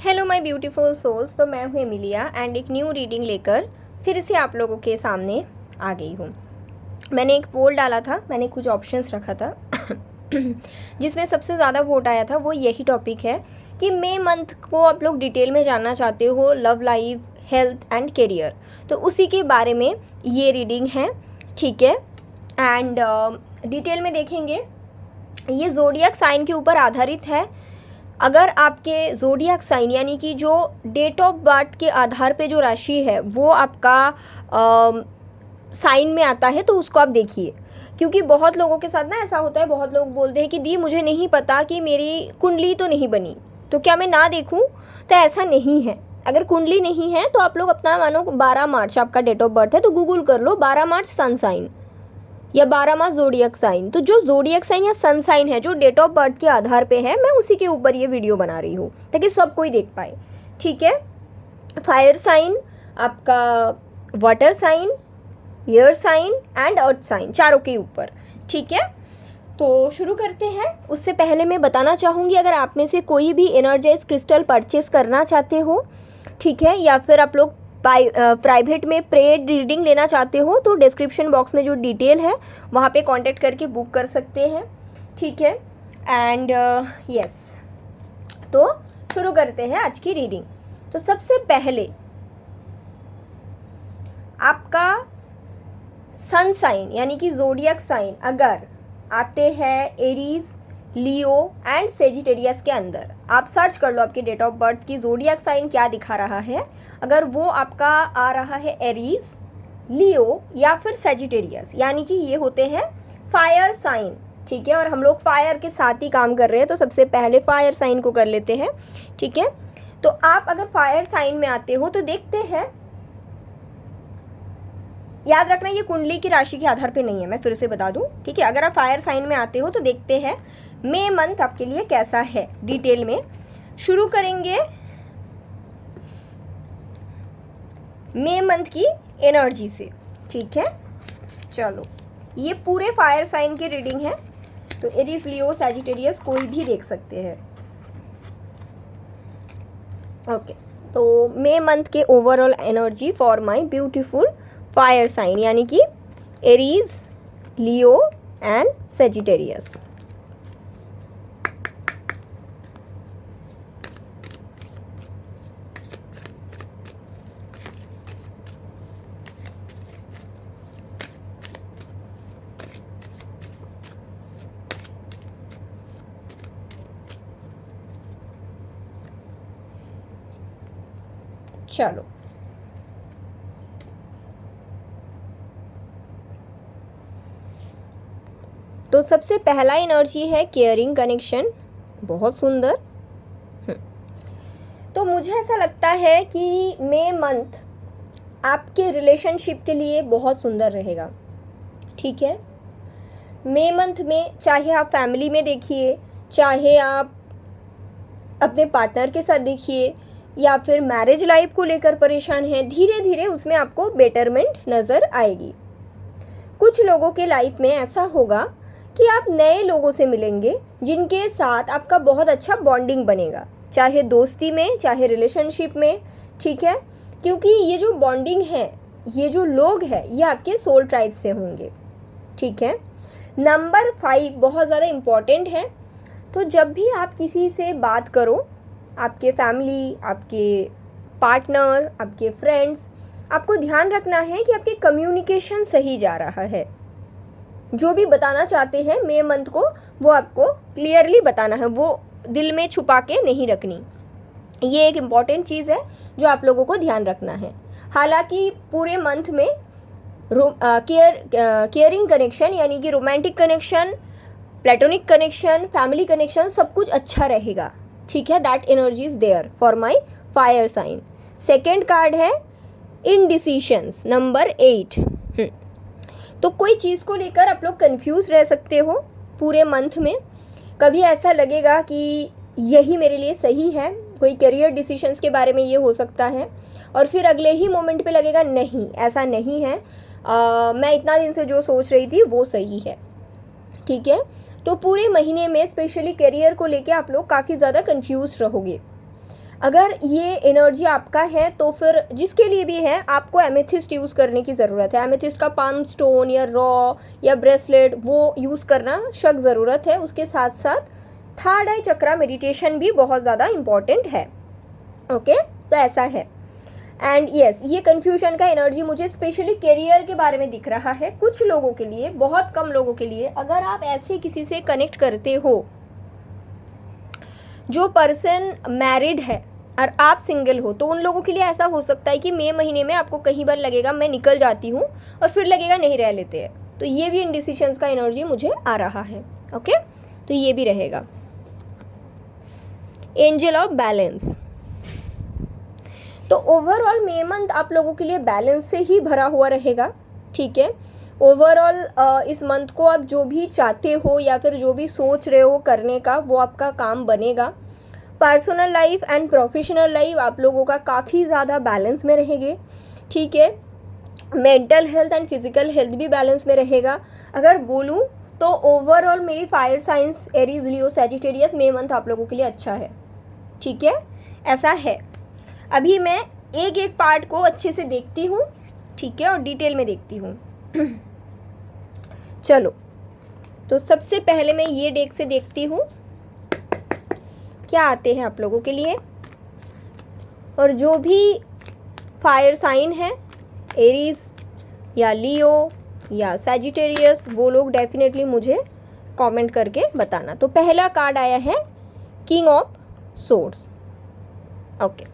Hello my beautiful souls. तो मैं हूँ एमिलिया एंड एक न्यू रीडिंग लेकर फिर से आप लोगों के सामने आ गई हूँ। मैंने एक पोल डाला था, मैंने कुछ ऑप्शंस रखा था जिसमें सबसे ज़्यादा वोट आया था वो यही टॉपिक है कि मई मंथ को आप लोग डिटेल में जानना चाहते हो, love life, health and career. तो उसी के बारे में ये रीडिंग है, ठीक है। एंड डिटेल में देखेंगे, ये ज़ोडिएक साइन के ऊपर आधारित है। अगर आपके ज़ोडिएक साइन यानी कि जो डेट ऑफ बर्थ के आधार पे जो राशि है वो आपका साइन में आता है तो उसको आप देखिए, क्योंकि बहुत लोगों के साथ ना ऐसा होता है, बहुत लोग बोलते हैं कि दी मुझे नहीं पता कि मेरी कुंडली तो नहीं बनी, तो क्या मैं ना देखूं? तो ऐसा नहीं है। अगर कुंडली नहीं है तो आप लोग अपना मानो 12 मार्च आपका डेट ऑफ बर्थ है तो गूगल कर लो 12 मार्च सन साइन या 12 माह ज़ोडिएक साइन। तो जो ज़ोडिएक साइन या सन साइन है जो डेट ऑफ बर्थ के आधार पे है, मैं उसी के ऊपर ये वीडियो बना रही हूँ ताकि सब कोई देख पाए, ठीक है। फायर साइन, आपका water sign, air sign and earth sign, चारों के ऊपर, ठीक है। तो शुरू करते हैं। उससे पहले मैं बताना चाहूँगी, अगर आप में से कोई भी एनर्जाइज क्रिस्टल परचेस करना चाहते हो, ठीक है, या फिर आप लोग प्राइवेट में प्रेड रीडिंग लेना चाहते हो तो डिस्क्रिप्शन बॉक्स में जो डिटेल है वहाँ पे कांटेक्ट करके बुक कर सकते हैं, ठीक है। एंड यस, तो शुरू करते हैं आज की रीडिंग। तो सबसे पहले आपका सन साइन यानी कि ज़ोडिएक साइन अगर आते हैं एरीज, लियो एंड सेजिटेरियस के अंदर, आप सर्च कर लो आपके डेट ऑफ बर्थ की ज़ोडिएक साइन क्या दिखा रहा है। अगर वो आपका आ रहा है एरीज, लियो या फिर सेजिटेरियस, यानी कि ये होते हैं फायर साइन, ठीक है। और हम लोग फायर के साथ ही काम कर रहे हैं तो सबसे पहले फायर साइन को कर लेते हैं, ठीक है। तो आप अगर फायर साइन में आते हो तो देखते हैं, याद रखना ये कुंडली की राशि के आधार पे नहीं है, मैं फिर से बता दूं, ठीक है। अगर आप फायर साइन में आते हो तो देखते हैं मई मंथ आपके लिए कैसा है, डिटेल में शुरू करेंगे मई मंथ की एनर्जी से, ठीक है। चलो, ये पूरे फायर साइन की रीडिंग है तो एरीज, लियो, सैजिटेरियस कोई भी देख सकते हैं, ओके। तो मई मंथ के overall energy for my beautiful fire sign यानी कि एरीज, लियो एंड सेजिटेरियस। चलो, तो सबसे पहला एनर्जी है केयरिंग कनेक्शन, बहुत सुंदर। तो मुझे ऐसा लगता है कि मई मंथ आपके रिलेशनशिप के लिए बहुत सुंदर रहेगा, ठीक है। मई मंथ में चाहे आप फैमिली में देखिए, चाहे आप अपने पार्टनर के साथ देखिए, या फिर मैरिज लाइफ को लेकर परेशान हैं, धीरे धीरे उसमें आपको बेटरमेंट नज़र आएगी। कुछ लोगों के लाइफ में ऐसा होगा कि आप नए लोगों से मिलेंगे जिनके साथ आपका बहुत अच्छा बॉन्डिंग बनेगा, चाहे दोस्ती में चाहे रिलेशनशिप में, ठीक है। क्योंकि ये जो बॉन्डिंग है, ये जो लोग हैं, ये आपके सोल ट्राइब से होंगे, ठीक है। नंबर 5 बहुत ज़्यादा इम्पॉर्टेंट है। तो जब भी आप किसी से बात करो, आपके फैमिली, आपके पार्टनर, आपके फ्रेंड्स, आपको ध्यान रखना है कि आपके कम्युनिकेशन सही जा रहा है। जो भी बताना चाहते हैं मई मंथ को वो आपको क्लियरली बताना है, वो दिल में छुपा के नहीं रखनी। ये एक इम्पॉर्टेंट चीज़ है जो आप लोगों को ध्यान रखना है। हालांकि पूरे मंथ में केयरिंग कनेक्शन यानी कि romantic connection, platonic connection, family connection, सब कुछ अच्छा रहेगा, ठीक है। That energy is there for my fire sign. Second card है इनडिसीशंस, नंबर 8। तो कोई चीज़ को लेकर आप लोग कंफ्यूज रह सकते हो पूरे मंथ में। कभी ऐसा लगेगा कि यही मेरे लिए सही है, कोई करियर डिसीशंस के बारे में ये हो सकता है, और फिर अगले ही मोमेंट पे लगेगा नहीं ऐसा नहीं है, मैं इतना दिन से जो सोच रही थी वो सही है, ठीक है। तो पूरे महीने में स्पेशली करियर को लेके आप लोग काफ़ी ज़्यादा कंफ्यूज रहोगे। अगर ये एनर्जी आपका है तो फिर जिसके लिए भी है आपको एमेथिस्ट यूज़ करने की ज़रूरत है। एमेथिस्ट का पाम स्टोन या रॉ या ब्रेसलेट वो यूज़ करना सख्त ज़रूरत है। उसके साथ साथ थर्ड आई चक्रा मेडिटेशन भी बहुत ज़्यादा इम्पॉर्टेंट है। ओके, तो ऐसा है। एंड यस, ये कन्फ्यूजन का एनर्जी मुझे स्पेशली करियर के बारे में दिख रहा है कुछ लोगों के लिए, बहुत कम लोगों के लिए। अगर आप ऐसे किसी से कनेक्ट करते हो जो पर्सन मैरिड है और आप सिंगल हो, तो उन लोगों के लिए ऐसा हो सकता है कि मई महीने में आपको कई बार लगेगा मैं निकल जाती हूँ और फिर लगेगा नहीं रह लेते हैं। तो ये भी इंडिसिशंस का एनर्जी मुझे आ रहा है। ओके, तो ये भी रहेगा। Angel of balance. तो ओवरऑल मई मंथ आप लोगों के लिए बैलेंस से ही भरा हुआ रहेगा। ठीक है, ओवरऑल इस मंथ को आप जो भी चाहते हो या फिर जो भी सोच रहे हो करने का वो आपका काम बनेगा। Personal life and professional life आप लोगों का काफ़ी ज़्यादा बैलेंस में रहेंगे। ठीक है, mental health and physical health भी बैलेंस में रहेगा। अगर बोलूँ तो ओवरऑल मेरी fire signs Aries Leo Sagittarius मई मंथ आप लोगों के लिए अच्छा है। ठीक है, ऐसा है। अभी मैं एक एक पार्ट को अच्छे से देखती हूँ, ठीक है, और डिटेल में देखती हूँ। चलो, तो सबसे पहले मैं ये डेक से देखती हूँ क्या आते हैं आप लोगों के लिए। और जो भी फायर साइन है, एरीज या लियो या सैजिटेरियस, वो लोग डेफिनेटली मुझे कमेंट करके बताना। तो पहला कार्ड आया है किंग ऑफ सोर्ड्स। ओके,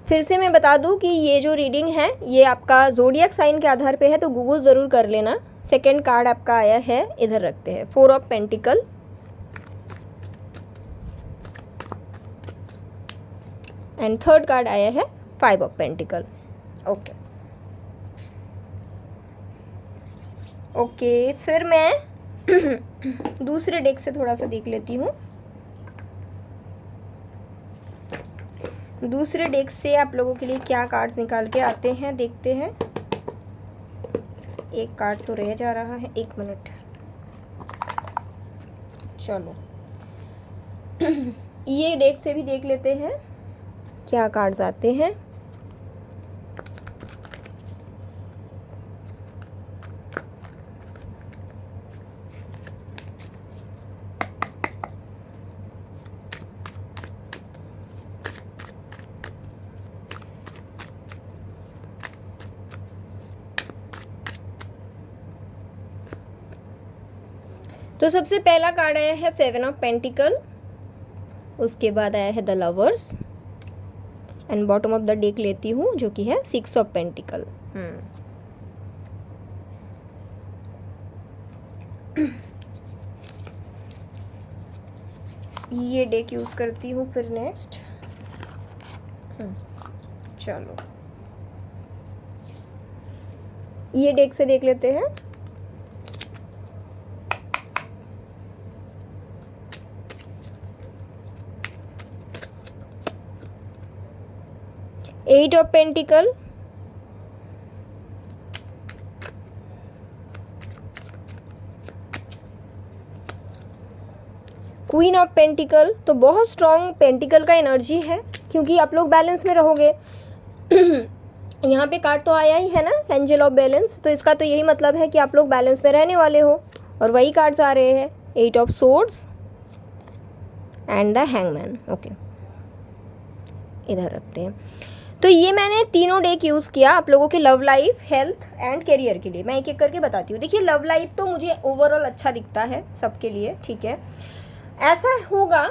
फिर से मैं बता दूं कि ये जो रीडिंग है ये आपका ज़ोडिएक साइन के आधार पे है, तो गूगल ज़रूर कर लेना। सेकंड कार्ड आपका आया है, इधर रखते हैं, 4 of pentacle. And third card आया है 5 ऑफ पेंटिकल। ओके ओके, फिर मैं दूसरे डेक से थोड़ा सा देख लेती हूँ। दूसरे डेक से आप लोगों के लिए क्या कार्ड्स निकाल के आते हैं, देखते हैं। एक कार्ड तो रह जा रहा है, 1 मिनट। चलो ये डेक से भी देख लेते हैं क्या कार्ड्स आते हैं। तो सबसे पहला कार्ड आया है 7 ऑफ पेंटिकल, उसके बाद आया है the lovers, and bottom of the deck लेती हूँ जो कि है 6 ऑफ पेंटिकल। ये डेक यूज़ करती हूँ फिर नेक्स्ट। चलो ये डेक से देख लेते हैं। Eight of pentacle, queen of pentacle. तो बहुत स्ट्रॉन्ग पेंटिकल का एनर्जी है क्योंकि आप लोग बैलेंस में रहोगे। यहाँ पे कार्ड तो आया ही है ना, एंजल ऑफ बैलेंस, तो इसका तो यही मतलब है कि आप लोग बैलेंस में रहने वाले हो, और वही कार्ड्स आ रहे हैं, 8 of swords and the hangman. Okay, इधर रखते हैं। तो ये मैंने तीनों डेक यूज़ किया आप लोगों के love life, health and career के लिए। मैं एक एक करके बताती हूँ। देखिए, लव लाइफ तो मुझे ओवरऑल अच्छा दिखता है सबके लिए। ठीक है, ऐसा होगा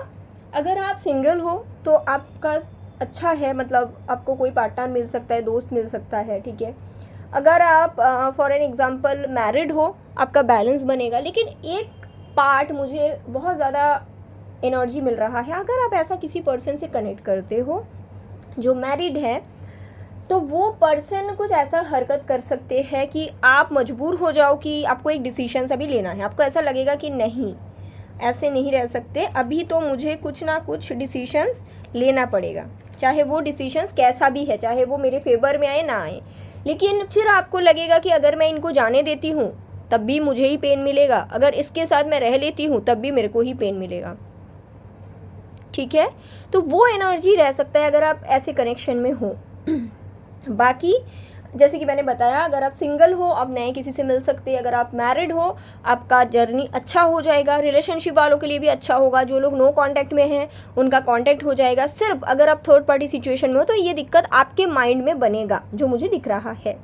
अगर आप सिंगल हो तो आपका अच्छा है, मतलब आपको कोई पार्टनर मिल सकता है, दोस्त मिल सकता है। ठीक है, अगर आप फॉर एन एग्जांपल मैरिड हो, आपका बैलेंस बनेगा। लेकिन एक पार्ट मुझे बहुत ज़्यादा एनर्जी मिल रहा है, अगर आप ऐसा किसी पर्सन से कनेक्ट करते हो जो मैरिड है, तो वो पर्सन कुछ ऐसा हरकत कर सकते हैं कि आप मजबूर हो जाओ कि आपको एक डिसीजन अभी लेना है। आपको ऐसा लगेगा कि नहीं, ऐसे नहीं रह सकते, अभी तो मुझे कुछ ना कुछ डिसीजंस लेना पड़ेगा, चाहे वो डिसीजंस कैसा भी है, चाहे वो मेरे फेवर में आए ना आए। लेकिन फिर आपको लगेगा कि अगर मैं इनको जाने देती हूँ तब भी मुझे ही पेन मिलेगा, अगर इसके साथ मैं रह लेती हूँ तब भी मेरे को ही पेन मिलेगा, ठीक है। तो वो एनर्जी रह सकता है अगर आप ऐसे कनेक्शन में हो। बाकी जैसे कि मैंने बताया, अगर आप सिंगल हो आप नए किसी से मिल सकते हैं, अगर आप मैरिड हो आपका जर्नी अच्छा हो जाएगा, रिलेशनशिप वालों के लिए भी अच्छा होगा, जो लोग नो कांटेक्ट में हैं उनका कांटेक्ट हो जाएगा। सिर्फ अगर आप थर्ड पार्टी सिचुएशन में हो तो ये दिक्कत आपके माइंड में बनेगा, जो मुझे दिख रहा है,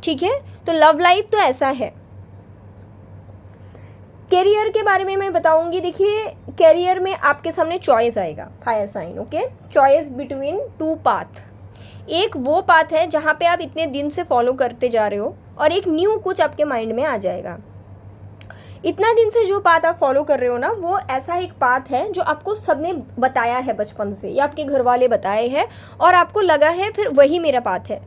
ठीक है। तो लव लाइफ तो ऐसा है। कैरियर के बारे में मैं बताऊंगी। देखिए, कैरियर में आपके सामने चॉइस आएगा, fire sign, okay. Choice between two path. एक वो पाथ है जहाँ पे आप इतने दिन से फॉलो करते जा रहे हो, और एक न्यू कुछ आपके माइंड में आ जाएगा। इतना दिन से जो पाथ आप फॉलो कर रहे हो ना, वो ऐसा एक पाथ है जो आपको सबने बताया है बचपन से, या आपके घर वाले बताए हैं, और आपको लगा है फिर वही मेरा पाथ है,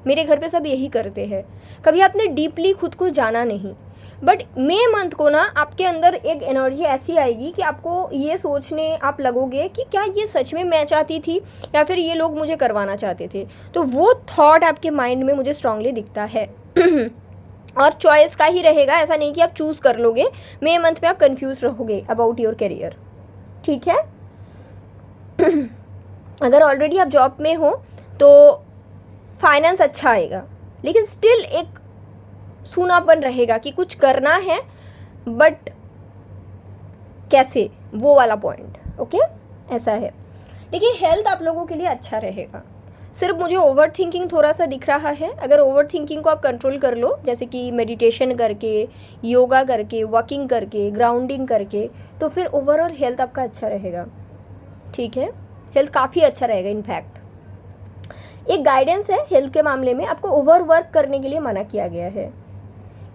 मेरे घर पे सब यही करते हैं। कभी आपने डीपली खुद को जाना नहीं। बट मई मंथ को ना आपके अंदर एक एनर्जी ऐसी आएगी कि आपको ये सोचने आप लगोगे कि क्या ये सच में मैं चाहती थी, या फिर ये लोग मुझे करवाना चाहते थे। तो वो थॉट आपके माइंड में मुझे स्ट्रांगली दिखता है। और चॉइस का ही रहेगा, ऐसा नहीं कि आप चूज़ कर लोगे। मई मंथ में आप कंफ्यूज रहोगे अबाउट योर करियर, ठीक है। अगर ऑलरेडी आप जॉब में हो तो फाइनेंस अच्छा आएगा, लेकिन स्टिल एक सूनापन रहेगा कि कुछ करना है, बट कैसे, वो वाला पॉइंट, ओके, ऐसा है। देखिए, हेल्थ आप लोगों के लिए अच्छा रहेगा। सिर्फ मुझे ओवर थिंकिंग थोड़ा सा दिख रहा है। अगर ओवर थिंकिंग को आप कंट्रोल कर लो, जैसे कि मेडिटेशन करके, योगा करके, वॉकिंग करके, ग्राउंडिंग करके, तो फिर ओवरऑल हेल्थ आपका अच्छा रहेगा, ठीक है। हेल्थ काफ़ी अच्छा रहेगा। इनफैक्ट एक गाइडेंस है हेल्थ के मामले में, आपको ओवर वर्क करने के लिए मना किया गया है।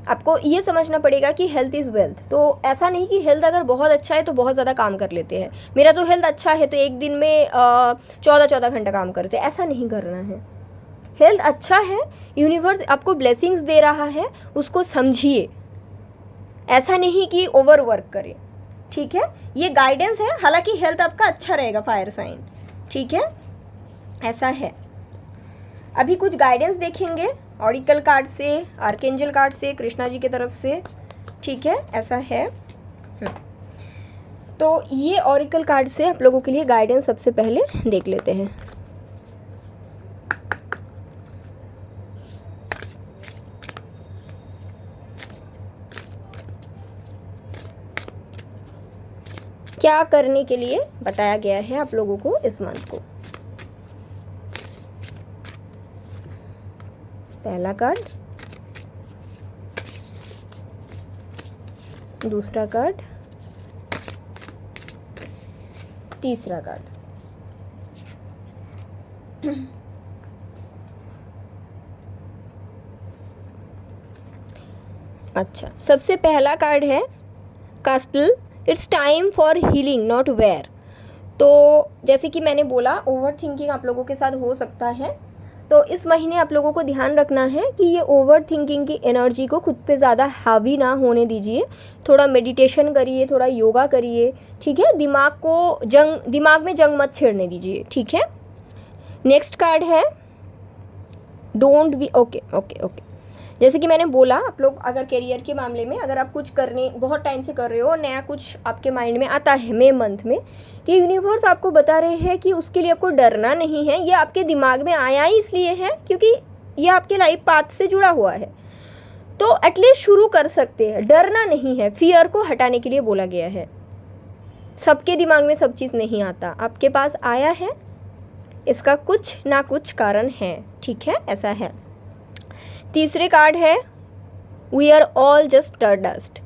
आपको ये समझना पड़ेगा कि हेल्थ इज़ वेल्थ। तो ऐसा नहीं कि हेल्थ अगर बहुत अच्छा है तो बहुत ज़्यादा काम कर लेते हैं। मेरा तो हेल्थ अच्छा है तो एक दिन में 14-14 घंटा काम करते हैं, ऐसा नहीं करना है। हेल्थ अच्छा है, यूनिवर्स आपको ब्लेसिंग्स दे रहा है, उसको समझिए, ऐसा नहीं कि ओवर वर्क करें, ठीक है। ये गाइडेंस है, हालांकि हेल्थ आपका अच्छा रहेगा, फायर साइन, ठीक है, ऐसा है। अभी कुछ गाइडेंस देखेंगे ऑरिकल कार्ड से, आर्कएंजल कार्ड से, कृष्णा जी की तरफ से, ठीक है, ऐसा है। तो ये ऑरिकल कार्ड से आप लोगों के लिए गाइडेंस सबसे पहले देख लेते हैं। क्या करने के लिए बताया गया है आप लोगों को इस मंथ को। पहला कार्ड, दूसरा कार्ड, तीसरा कार्ड। अच्छा, सबसे पहला कार्ड है castle, it's time for healing not where. तो जैसे कि मैंने बोला, ओवर थिंकिंग आप लोगों के साथ हो सकता है, तो इस महीने आप लोगों को ध्यान रखना है कि ये ओवर थिंकिंग की एनर्जी को खुद पे ज़्यादा हावी ना होने दीजिए। थोड़ा मेडिटेशन करिए, थोड़ा योगा करिए, ठीक है। दिमाग में जंग मत छेड़ने दीजिए, ठीक है। नेक्स्ट कार्ड है don't be, okay okay okay. जैसे कि मैंने बोला, आप लोग अगर करियर के मामले में अगर आप कुछ करने बहुत टाइम से कर रहे हो और नया कुछ आपके माइंड में आता है मई मंथ में, कि यूनिवर्स आपको बता रहे हैं कि उसके लिए आपको डरना नहीं है। ये आपके दिमाग में आया ही इसलिए है क्योंकि ये आपके लाइफ पाथ से जुड़ा हुआ है। तो एटलीस्ट शुरू कर सकते हैं, डरना नहीं है, फियर को हटाने के लिए बोला गया है। सबके दिमाग में सब चीज़ नहीं आता, आपके पास आया है, इसका कुछ ना कुछ कारण है, ठीक है, ऐसा है। तीसरे कार्ड है we are all just dust.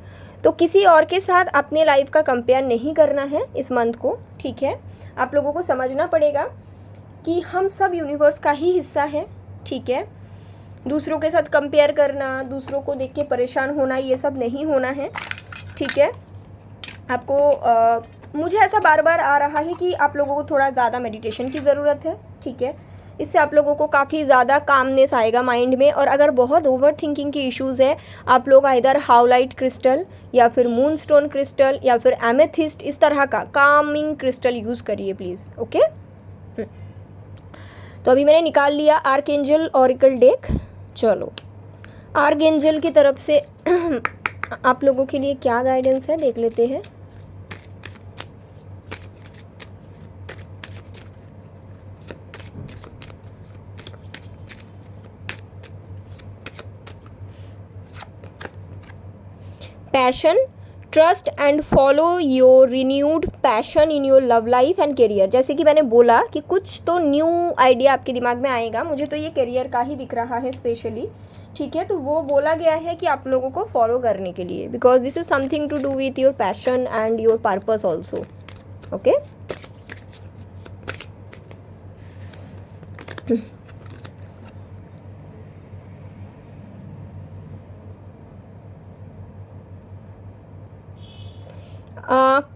तो किसी और के साथ अपने लाइफ का कंपेयर नहीं करना है इस मंथ को, ठीक है। आप लोगों को समझना पड़ेगा कि हम सब यूनिवर्स का ही हिस्सा है, ठीक है। दूसरों के साथ कंपेयर करना, दूसरों को देख के परेशान होना, ये सब नहीं होना है, ठीक है। आपको मुझे ऐसा बार बार आ रहा है कि आप लोगों को थोड़ा ज़्यादा मेडिटेशन की ज़रूरत है, ठीक है। इससे आप लोगों को काफ़ी ज़्यादा कामनेस आएगा माइंड में। और अगर बहुत ओवर थिंकिंग की इश्यूज़ है, आप लोग आइदर हाउलाइट क्रिस्टल या फिर मून स्टोन क्रिस्टल या फिर एमेथिस्ट, इस तरह का कामिंग क्रिस्टल यूज़ करिए प्लीज़, ओके। तो अभी मैंने निकाल लिया आर्कएंजल ऑरिकल डेक। चलो, आर्कएंजल की तरफ से आप लोगों के लिए क्या गाइडेंस है देख लेते हैं। Passion, trust and follow your renewed passion in your love life and career. जैसे कि मैंने बोला कि कुछ तो न्यू आइडिया आपके दिमाग में आएगा, मुझे तो ये करियर का ही दिख रहा है स्पेशली, ठीक है। तो वो बोला गया है कि आप लोगों को फॉलो करने के लिए, because this is something to do with your passion and your purpose also, okay.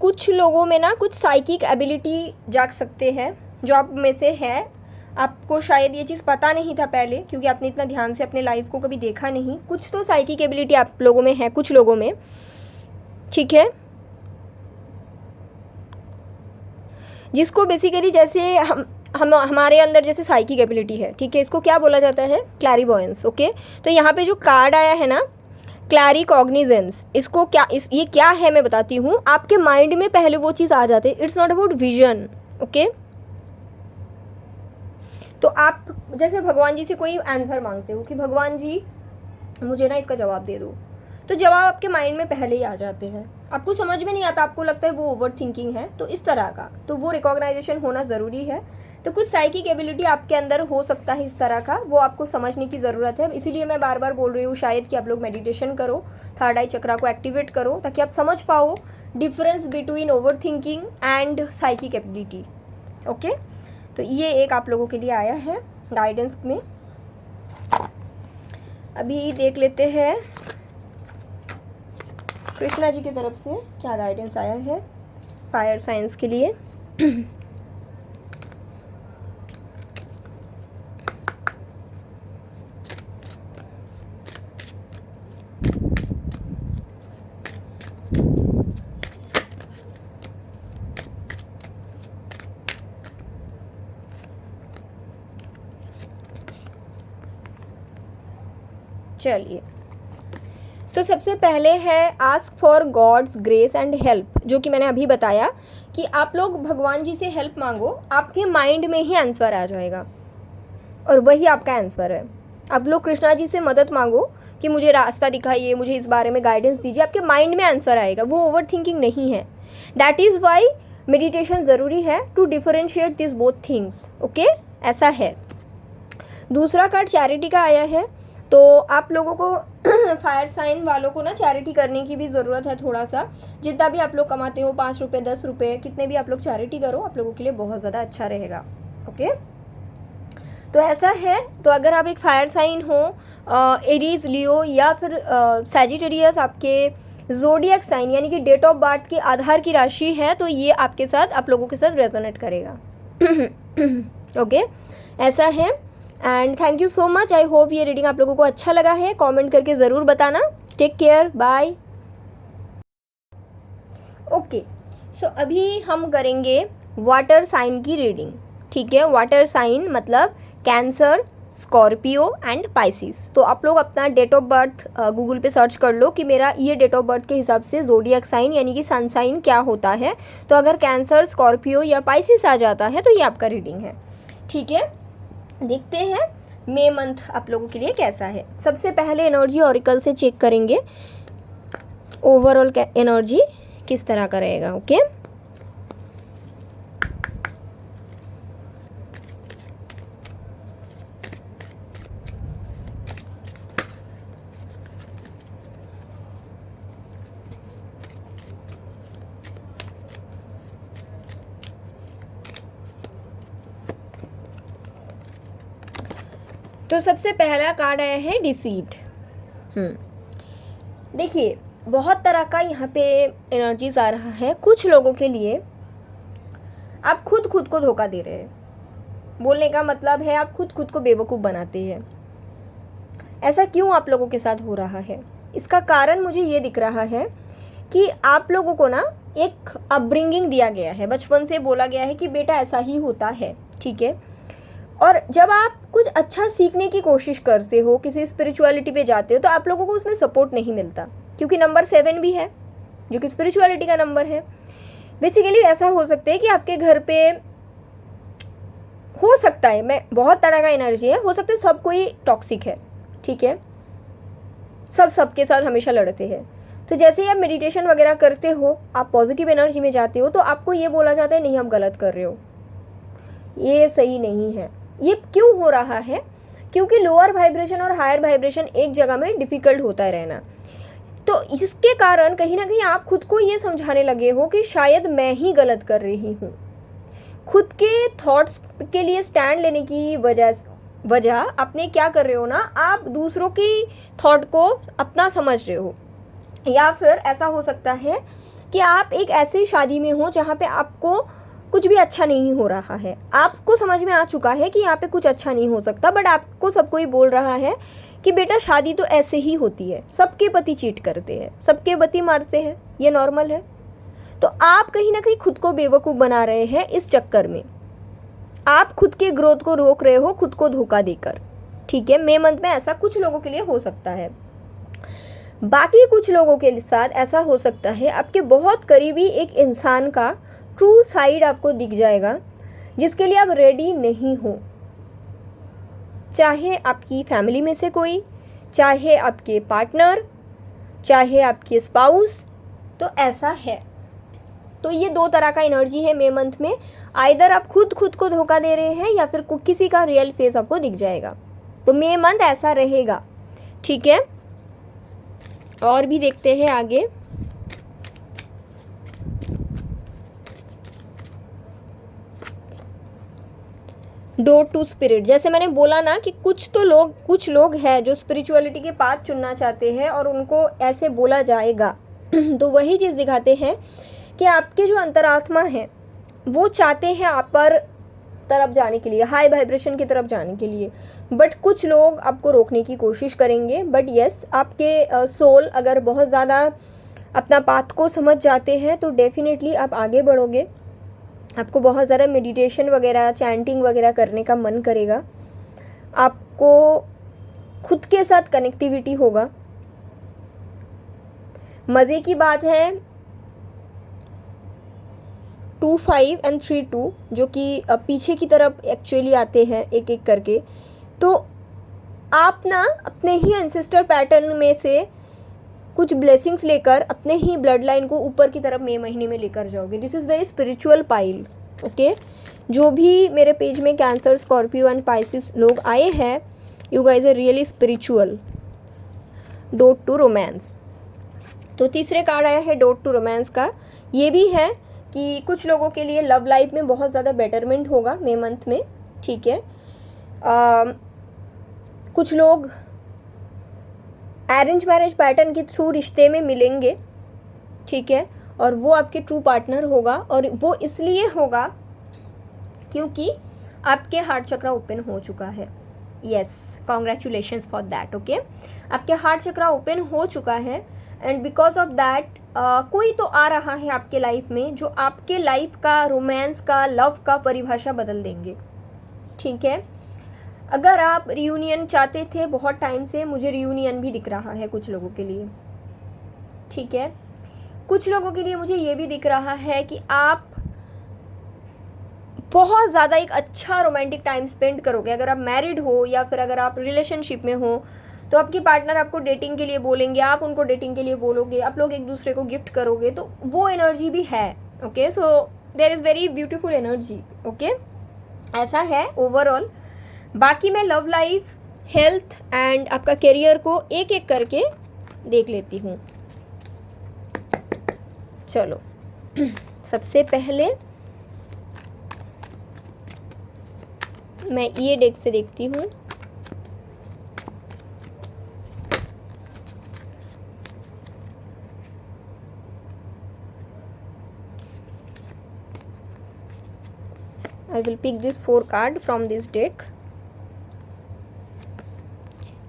कुछ लोगों में ना कुछ साइकिक एबिलिटी जाग सकते हैं, जो आप में से है। आपको शायद ये चीज़ पता नहीं था पहले, क्योंकि आपने इतना ध्यान से अपने लाइफ को कभी देखा नहीं। कुछ तो साइकिक एबिलिटी आप लोगों में है, कुछ लोगों में, ठीक है। जिसको बेसिकली जैसे हम हमारे अंदर जैसे साइकिक एबिलिटी है, ठीक है, इसको क्या बोला जाता है, क्लैरिवॉयंस, ओके। तो यहाँ पे जो कार्ड आया है ना, क्लैरिकॉग्निजेंस, इसको क्या ये क्या है मैं बताती हूँ। आपके माइंड में पहले वो चीज़ आ जाती है, it's not about vision, okay. तो आप जैसे भगवान जी से कोई आंसर मांगते हो कि भगवान जी मुझे ना इसका जवाब दे दो, तो जवाब आपके माइंड में पहले ही आ जाते हैं, आपको समझ में नहीं आता, आपको लगता है वो ओवर थिंकिंग है, तो इस तरह का, तो वो रिकॉग्नाइजेशन होना ज़रूरी है। तो कुछ साइकिक एबिलिटी आपके अंदर हो सकता है इस तरह का, वो आपको समझने की ज़रूरत है। इसीलिए मैं बार बार बोल रही हूँ शायद कि आप लोग मेडिटेशन करो, थर्ड आई चक्रा को एक्टिवेट करो, ताकि आप समझ पाओ difference between over thinking and psychic ability, okay. तो ये एक आप लोगों के लिए आया है गाइडेंस में। अभी देख लेते हैं कृष्णा जी की तरफ से क्या गाइडेंस आया है फायर साइंस के लिए। चलिए, तो सबसे पहले है ask for God's grace and help, जो कि मैंने अभी बताया कि आप लोग भगवान जी से हेल्प मांगो, आपके माइंड में ही आंसर आ जाएगा और वही आपका आंसर है। आप लोग कृष्णा जी से मदद मांगो कि मुझे रास्ता दिखाइए, मुझे इस बारे में गाइडेंस दीजिए, आपके माइंड में आंसर आएगा, वो ओवर थिंकिंग नहीं है। दैट इज़ वाई मेडिटेशन ज़रूरी है, to differentiate this both things, okay, ऐसा है। दूसरा कार्ड चैरिटी का आया है, तो आप लोगों को फायर साइन वालों को ना चैरिटी करने की भी ज़रूरत है थोड़ा सा। जितना भी आप लोग कमाते हो, 5 रुपये 10 रुपये कितने भी आप लोग चैरिटी करो, आप लोगों के लिए बहुत ज़्यादा अच्छा रहेगा, ओके। तो ऐसा है, तो अगर आप एक फायर साइन हो, एरीज, लियो या फिर सैजिटेरियस आपके ज़ोडिएक साइन यानी कि डेट ऑफ बर्थ के आधार की राशि है, तो ये आपके साथ, आप लोगों के साथ रेजोनेट करेगा, ओके, ऐसा है। And thank you so much, I hope ये रीडिंग आप लोगों को अच्छा लगा है। कमेंट करके ज़रूर बताना। Take care, bye. Okay, so अभी हम करेंगे वाटर साइन की रीडिंग, ठीक है। वाटर साइन मतलब कैंसर, स्कॉर्पियो एंड पाइसिस। तो आप लोग अपना डेट ऑफ बर्थ गूगल पे सर्च कर लो कि मेरा ये डेट ऑफ बर्थ के हिसाब से ज़ोडिएक साइन यानी कि सन साइन क्या होता है। तो अगर कैंसर, स्कॉर्पियो या पाइसिस आ जाता है तो ये आपका रीडिंग है, ठीक है। देखते हैं मई मंथ आप लोगों के लिए कैसा है। सबसे पहले एनर्जी ऑरिकल से चेक करेंगे ओवरऑल एनर्जी किस तरह का रहेगा, ओके। तो सबसे पहला कार्ड आया है डिसीट। देखिए, बहुत तरह का यहाँ पे एनर्जीज आ रहा है। कुछ लोगों के लिए आप खुद को धोखा दे रहे हैं, बोलने का मतलब है आप खुद को बेवकूफ़ बनाते हैं। ऐसा क्यों आप लोगों के साथ हो रहा है? इसका कारण मुझे ये दिख रहा है कि आप लोगों को ना एक अपब्रिंगिंग दिया गया है, बचपन से बोला गया है कि बेटा ऐसा ही होता है, ठीक है। और जब आप कुछ अच्छा सीखने की कोशिश करते हो, किसी स्पिरिचुअलिटी पे जाते हो, तो आप लोगों को उसमें सपोर्ट नहीं मिलता। क्योंकि नंबर 7 भी है जो कि स्पिरिचुअलिटी का नंबर है। बेसिकली ऐसा हो सकता है कि आपके घर पे हो सकता है, मैं बहुत तरह का एनर्जी है, हो सकता है सब कोई टॉक्सिक है, ठीक है, सब सबके साथ हमेशा लड़ते हैं। तो जैसे ही आप मेडिटेशन वगैरह करते हो, आप पॉजिटिव एनर्जी में जाते हो, तो आपको ये बोला जाता है नहीं आप गलत कर रहे हो, ये सही नहीं है। ये क्यों हो रहा है? क्योंकि लोअर वाइब्रेशन और हायर वाइब्रेशन एक जगह में डिफ़िकल्ट होता है रहना। तो इसके कारण कहीं ना कहीं आप खुद को ये समझाने लगे हो कि शायद मैं ही गलत कर रही हूँ। खुद के थॉट्स के लिए स्टैंड लेने की वजह अपने क्या कर रहे हो ना, आप दूसरों की थॉट को अपना समझ रहे हो। या फिर ऐसा हो सकता है कि आप एक ऐसी शादी में हो जहाँ पे आपको कुछ भी अच्छा नहीं हो रहा है, आपको समझ में आ चुका है कि यहाँ पे कुछ अच्छा नहीं हो सकता, बट आपको सब कोई बोल रहा है कि बेटा शादी तो ऐसे ही होती है, सबके पति चीट करते हैं, सबके पति मारते हैं, ये नॉर्मल है। तो आप कहीं ना कहीं खुद को बेवकूफ़ बना रहे हैं। इस चक्कर में आप खुद के ग्रोथ को रोक रहे हो, खुद को धोखा देकर, ठीक है। मई मंथ में ऐसा कुछ लोगों के लिए हो सकता है। बाकी कुछ लोगों के साथ ऐसा हो सकता है आपके बहुत करीबी एक इंसान का ट्रू साइड आपको दिख जाएगा, जिसके लिए आप रेडी नहीं हो। चाहे आपकी फैमिली में से कोई, चाहे आपके पार्टनर, चाहे आपके स्पाउस, तो ऐसा है। तो ये 2 तरह का एनर्जी है मई मंथ में। आइदर आप खुद को धोखा दे रहे हैं या फिर किसी का रियल फेस आपको दिख जाएगा। तो मई मंथ ऐसा रहेगा, ठीक है। और भी देखते हैं आगे। डोर टू स्पिरिट, जैसे मैंने बोला ना कि कुछ लोग हैं जो स्पिरिचुअलिटी के पाथ चुनना चाहते हैं और उनको ऐसे बोला जाएगा तो वही चीज़ दिखाते हैं कि आपके जो अंतरात्मा है वो चाहते हैं आप पर तरफ जाने के लिए, हाई वाइब्रेशन की तरफ जाने के लिए, बट कुछ लोग आपको रोकने की कोशिश करेंगे। बट यस, आपके सोल अगर बहुत ज़्यादा अपना पाथ को समझ जाते हैं तो डेफिनेटली आप आगे बढ़ोगे। आपको बहुत ज़्यादा मेडिटेशन वगैरह, चैंटिंग वगैरह करने का मन करेगा, आपको खुद के साथ कनेक्टिविटी होगा। मज़े की बात है 2, 5 एंड 3, 2 जो कि पीछे की तरफ एक्चुअली आते हैं एक एक करके। तो आप ना अपने ही एंसेस्टर पैटर्न में से कुछ ब्लेसिंग्स लेकर अपने ही ब्लड लाइन को ऊपर की तरफ मई महीने में लेकर जाओगे। This is very spiritual pile, okay. जो भी मेरे पेज में कैंसर, स्कॉर्पियो एंड पाइसिस लोग आए हैं, you guys are really spiritual. Door to romance, तो तीसरे कार्ड आया है डोर टू रोमांस का। ये भी है कि कुछ लोगों के लिए लव लाइफ में बहुत ज़्यादा बेटरमेंट होगा मई मंथ में, ठीक है। कुछ लोग अरेंज मैरिज पैटर्न के थ्रू रिश्ते में मिलेंगे, ठीक है, और वो आपके ट्रू पार्टनर होगा। और वो इसलिए होगा क्योंकि आपके हार्ट चक्रा ओपन हो चुका है। Yes, congratulations for that, okay. आपके हार्ट चक्रा ओपन हो चुका है एंड बिकॉज ऑफ दैट कोई तो आ रहा है आपके लाइफ में जो आपके लाइफ का, रोमांस का, लव का परिभाषा बदल देंगे, ठीक है। अगर आप रियूनियन चाहते थे बहुत टाइम से, मुझे रियूनियन भी दिख रहा है कुछ लोगों के लिए, ठीक है। कुछ लोगों के लिए मुझे ये भी दिख रहा है कि आप बहुत ज़्यादा एक अच्छा रोमांटिक टाइम स्पेंड करोगे। अगर आप मैरिड हो या फिर अगर आप रिलेशनशिप में हो तो आपकी पार्टनर आपको डेटिंग के लिए बोलेंगे, आप उनको डेटिंग के लिए बोलोगे, आप लोग एक दूसरे को गिफ्ट करोगे, तो वो एनर्जी भी है, okay. So there is very beautiful energy, okay, ऐसा है ओवरऑल। बाकी मैं लव लाइफ, हेल्थ एंड आपका करियर को एक एक करके देख लेती हूँ। चलो सबसे पहले मैं ये डेक से देखती हूँ। I will pick this 4 card from this deck.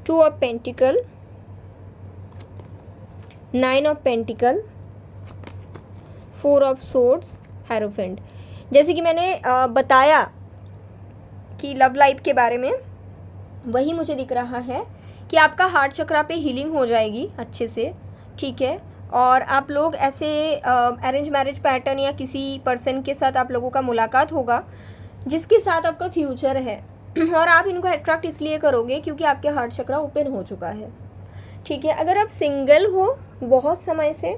2 of Pentacle, 9 of Pentacle, 4 of Swords, Hierophant। जैसे कि मैंने बताया कि लव लाइफ के बारे में, वही मुझे दिख रहा है कि आपका हार्ट चक्रा पे हीलिंग हो जाएगी अच्छे से, ठीक है। और आप लोग ऐसे अरेंज मैरिज पैटर्न या किसी पर्सन के साथ आप लोगों का मुलाकात होगा जिसके साथ आपका फ्यूचर है और आप इनको अट्रैक्ट इसलिए करोगे क्योंकि आपके हार्ट चक्रा ओपन हो चुका है, ठीक है। अगर आप सिंगल हो बहुत समय से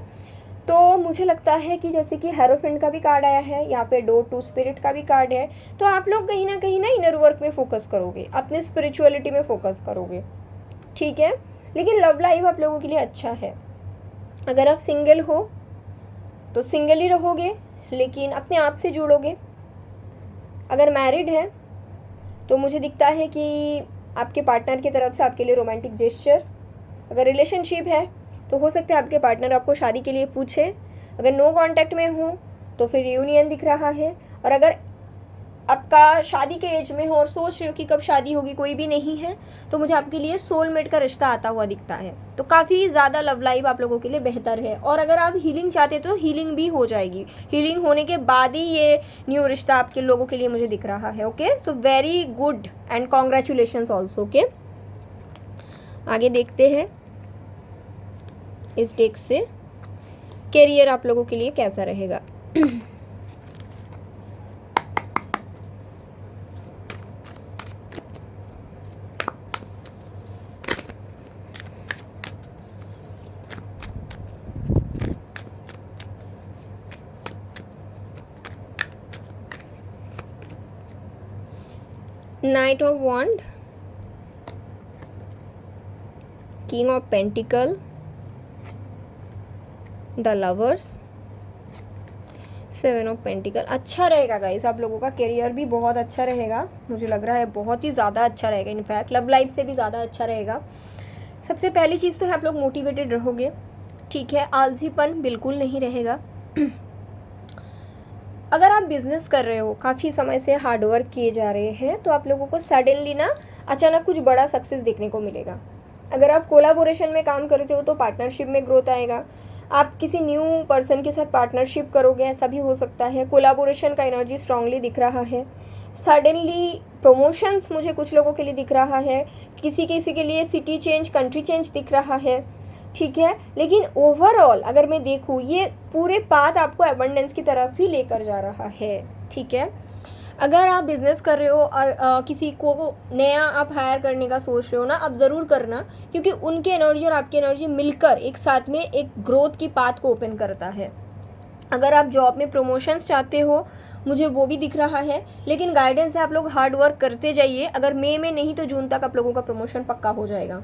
तो मुझे लगता है कि जैसे कि हेरोफेंट का भी कार्ड आया है, यहाँ पे डोर टू स्पिरिट का भी कार्ड है, तो आप लोग कहीं ना इनर वर्क में फोकस करोगे, अपने स्पिरिचुअलिटी में फोकस करोगे, ठीक है। लेकिन लव लाइफ आप लोगों के लिए अच्छा है। अगर आप सिंगल हो तो सिंगल ही रहोगे लेकिन अपने आप से जुड़ोगे। अगर मैरिड है तो मुझे दिखता है कि आपके पार्टनर की तरफ से आपके लिए रोमांटिक जेस्चर। अगर रिलेशनशिप है तो हो सकता है आपके पार्टनर आपको शादी के लिए पूछे। अगर नो कांटेक्ट में हो तो फिर रियूनियन दिख रहा है। और अगर आपका शादी के एज में हो और सोच रहे हो कि कब शादी होगी, कोई भी नहीं है, तो मुझे आपके लिए सोलमेट का रिश्ता आता हुआ दिखता है। तो काफ़ी ज़्यादा लव लाइफ आप लोगों के लिए बेहतर है। और अगर आप हीलिंग चाहते तो हीलिंग भी हो जाएगी, हीलिंग होने के बाद ही ये न्यू रिश्ता आपके लोगों के लिए मुझे दिख रहा है। Okay, so very good and congratulations also. Okay, आगे देखते हैं इस डेक से कैरियर आप लोगों के लिए कैसा रहेगा। Knight of wand, king of pentacle, the lovers, seven of pentacle. अच्छा रहेगा गाइस, आप लोगों का करियर भी बहुत अच्छा रहेगा, मुझे लग रहा है बहुत ही ज़्यादा अच्छा रहेगा, इनफैक्ट लव लाइफ से भी ज़्यादा अच्छा रहेगा। सबसे पहली चीज़ तो है आप लोग मोटिवेटेड रहोगे, ठीक है, आलसीपन बिल्कुल नहीं रहेगा। अगर आप बिजनेस कर रहे हो, काफ़ी समय से हार्डवर्क किए जा रहे हैं, तो आप लोगों को सडनली ना अचानक कुछ बड़ा सक्सेस देखने को मिलेगा। अगर आप कोलाबोरेशन में काम करते हो तो पार्टनरशिप में ग्रोथ आएगा। आप किसी न्यू पर्सन के साथ पार्टनरशिप करोगे, ऐसा भी हो सकता है। कोलाबोरेशन का एनर्जी स्ट्रांगली दिख रहा है। सडनली प्रमोशंस मुझे कुछ लोगों के लिए दिख रहा है, किसी किसी के लिए सिटी चेंज, कंट्री चेंज दिख रहा है, ठीक है। लेकिन ओवरऑल अगर मैं देखूँ, ये पूरे पाथ आपको एबंडेंस की तरफ ही लेकर जा रहा है, ठीक है। अगर आप बिज़नेस कर रहे हो और किसी को नया आप हायर करने का सोच रहे हो ना, आप ज़रूर करना, क्योंकि उनकी एनर्जी और आपकी एनर्जी मिलकर एक साथ में एक ग्रोथ की पाथ को ओपन करता है। अगर आप जॉब में प्रमोशंस चाहते हो, मुझे वो भी दिख रहा है, लेकिन गाइडेंस है, आप लोग हार्ड वर्क करते जाइए। अगर मई में नहीं तो जून तक आप लोगों का प्रमोशन पक्का हो जाएगा।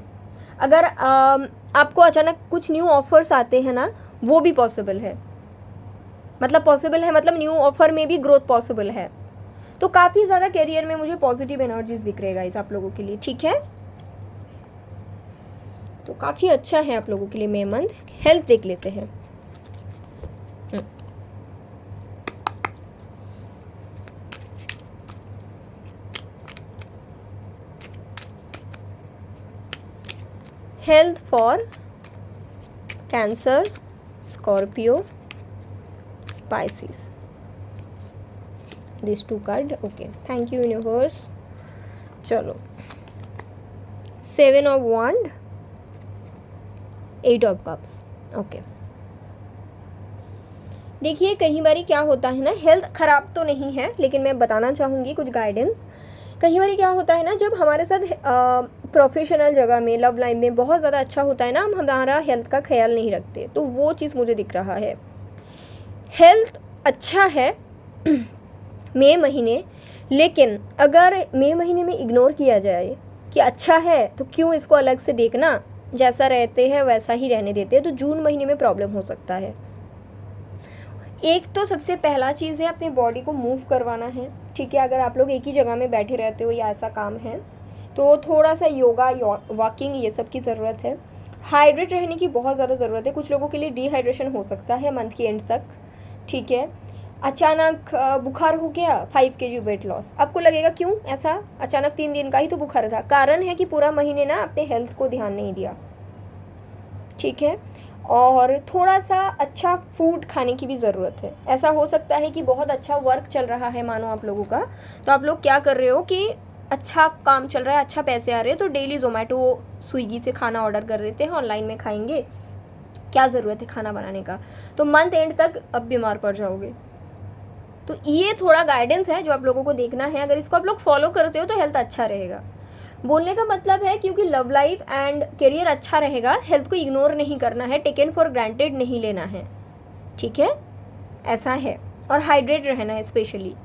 अगर आपको अचानक कुछ न्यू ऑफर्स आते हैं ना, वो भी पॉसिबल है, मतलब न्यू ऑफर में भी ग्रोथ पॉसिबल है। तो काफ़ी ज़्यादा करियर में मुझे पॉजिटिव एनर्जीज दिख रहे गाइस आप लोगों के लिए, ठीक है। तो काफ़ी अच्छा है आप लोगों के लिए मई मंथ। हेल्थ देख लेते हैं। Health for Cancer, Scorpio, Pisces, this two card. Okay, thank you universe. चलो, seven of wand, eight of cups. Okay, देखिए कई बारी क्या होता है ना, हेल्थ ख़राब तो नहीं है लेकिन मैं बताना चाहूँगी कुछ गाइडेंस। कई बारी क्या होता है ना, जब हमारे साथ प्रोफेशनल जगह में, लव लाइन में बहुत ज़्यादा अच्छा होता है ना, हम हमारा हेल्थ का ख्याल नहीं रखते, तो वो चीज़ मुझे दिख रहा है। हेल्थ अच्छा है मई महीने, लेकिन अगर मई महीने में इग्नोर किया जाए कि अच्छा है तो क्यों इसको अलग से देखना, जैसा रहते हैं वैसा ही रहने देते हैं, तो जून महीने में प्रॉब्लम हो सकता है। एक तो सबसे पहला चीज़ है अपनी बॉडी को मूव करवाना है, ठीक है। अगर आप लोग एक ही जगह में बैठे रहते हो या ऐसा काम है तो थोड़ा सा योगा, वॉकिंग, ये सब की ज़रूरत है। हाइड्रेट रहने की बहुत ज़्यादा ज़रूरत है। कुछ लोगों के लिए डिहाइड्रेशन हो सकता है मंथ की एंड तक, ठीक है। अचानक बुखार हो गया, 5 kg वेट लॉस, आपको लगेगा क्यों ऐसा, अचानक 3 दिन का ही तो बुखार था। कारण है कि पूरा महीने ना अपने हेल्थ को ध्यान नहीं दिया, ठीक है। और थोड़ा सा अच्छा फूड खाने की भी ज़रूरत है। ऐसा हो सकता है कि बहुत अच्छा वर्क चल रहा है मानो आप लोगों का, तो आप लोग क्या कर रहे हो कि अच्छा काम चल रहा है, अच्छा पैसे आ रहे हैं, तो डेली ज़ोमैटो, स्विगी से खाना ऑर्डर कर देते हैं, ऑनलाइन में खाएंगे, क्या ज़रूरत है खाना बनाने का, तो मंथ एंड तक अब बीमार पड़ जाओगे। तो ये थोड़ा गाइडेंस है जो आप लोगों को देखना है, अगर इसको आप लोग फॉलो करते हो तो हेल्थ अच्छा रहेगा। बोलने का मतलब है क्योंकि लव लाइफ एंड करियर अच्छा रहेगा, हेल्थ को इग्नोर नहीं करना है, टेकन फॉर ग्रांटेड नहीं लेना है, ठीक है, ऐसा है। और हाइड्रेट रहना है, स्पेशली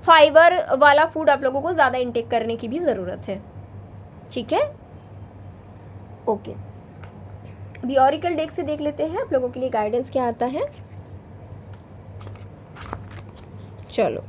फाइबर वाला फूड आप लोगों को ज़्यादा इंटेक करने की भी ज़रूरत है, ठीक है, ओके। अभी ऑरिकल डेक से देख लेते हैं आप लोगों के लिए गाइडेंस क्या आता है। चलो,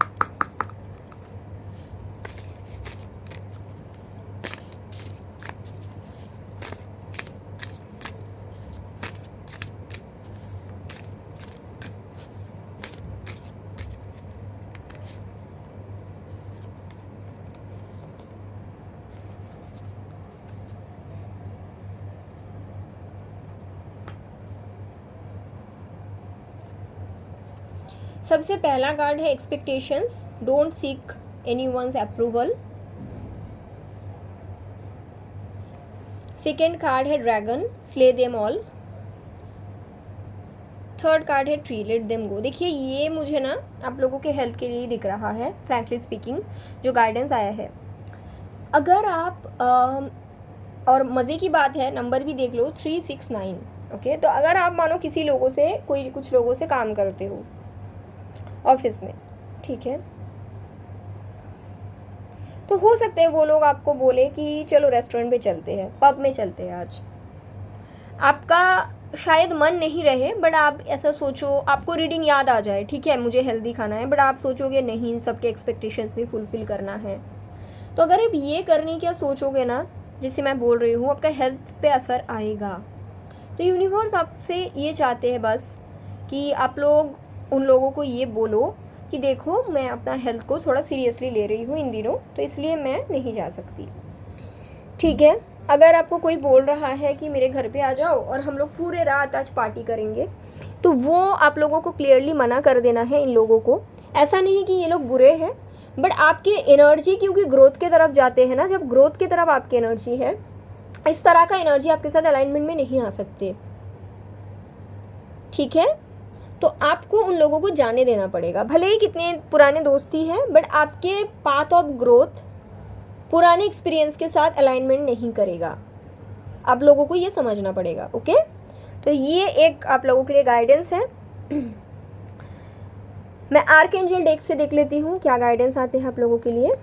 सबसे पहला कार्ड है expectations, don't seek anyone's approval. Second card है dragon, slay them all. Third card है ट्री, लेट देम गो। देखिए ये मुझे ना आप लोगों के हेल्थ के लिए दिख रहा है, फ्रैंकली स्पीकिंग जो गाइडेंस आया है। अगर आप और मज़े की बात है, नंबर भी देख लो 369, ओके। तो अगर आप मानो किसी लोगों से, कुछ लोगों से काम करते हो ऑफिस में, ठीक है, तो हो सकता है वो लोग आपको बोले कि चलो रेस्टोरेंट पे चलते हैं, पब में चलते हैं आज। आपका शायद मन नहीं रहे, बट आप ऐसा सोचो, आपको रीडिंग याद आ जाए, ठीक है, मुझे हेल्दी खाना है, बट आप सोचोगे नहीं सबके एक्सपेक्टेशंस भी फुलफिल करना है। तो अगर आप ये करने का सोचोगे ना, जैसे मैं बोल रही हूँ, आपका हेल्थ पे असर आएगा। तो यूनिवर्स आपसे ये चाहते हैं बस कि आप लोग उन लोगों को ये बोलो कि देखो मैं अपना हेल्थ को थोड़ा सीरियसली ले रही हूँ इन दिनों, तो इसलिए मैं नहीं जा सकती, ठीक है। अगर आपको कोई बोल रहा है कि मेरे घर पे आ जाओ और हम लोग पूरे रात आज पार्टी करेंगे, तो वो आप लोगों को क्लियरली मना कर देना है इन लोगों को। ऐसा नहीं कि ये लोग बुरे हैं, बट आपकी एनर्जी क्योंकि ग्रोथ की तरफ जाते हैं ना, जब ग्रोथ की तरफ आपकी एनर्जी है, इस तरह का एनर्जी आपके साथ अलाइनमेंट में नहीं आ सकते, ठीक है। तो आपको उन लोगों को जाने देना पड़ेगा, भले ही कितने पुराने दोस्ती हैं, बट आपके पाथ ऑफ ग्रोथ पुराने एक्सपीरियंस के साथ अलाइनमेंट नहीं करेगा, आप लोगों को ये समझना पड़ेगा, ओके। तो ये एक आप लोगों के लिए गाइडेंस है। मैं आर्कएंजल डेक से देख लेती हूँ क्या गाइडेंस आते हैं आप लोगों के लिए।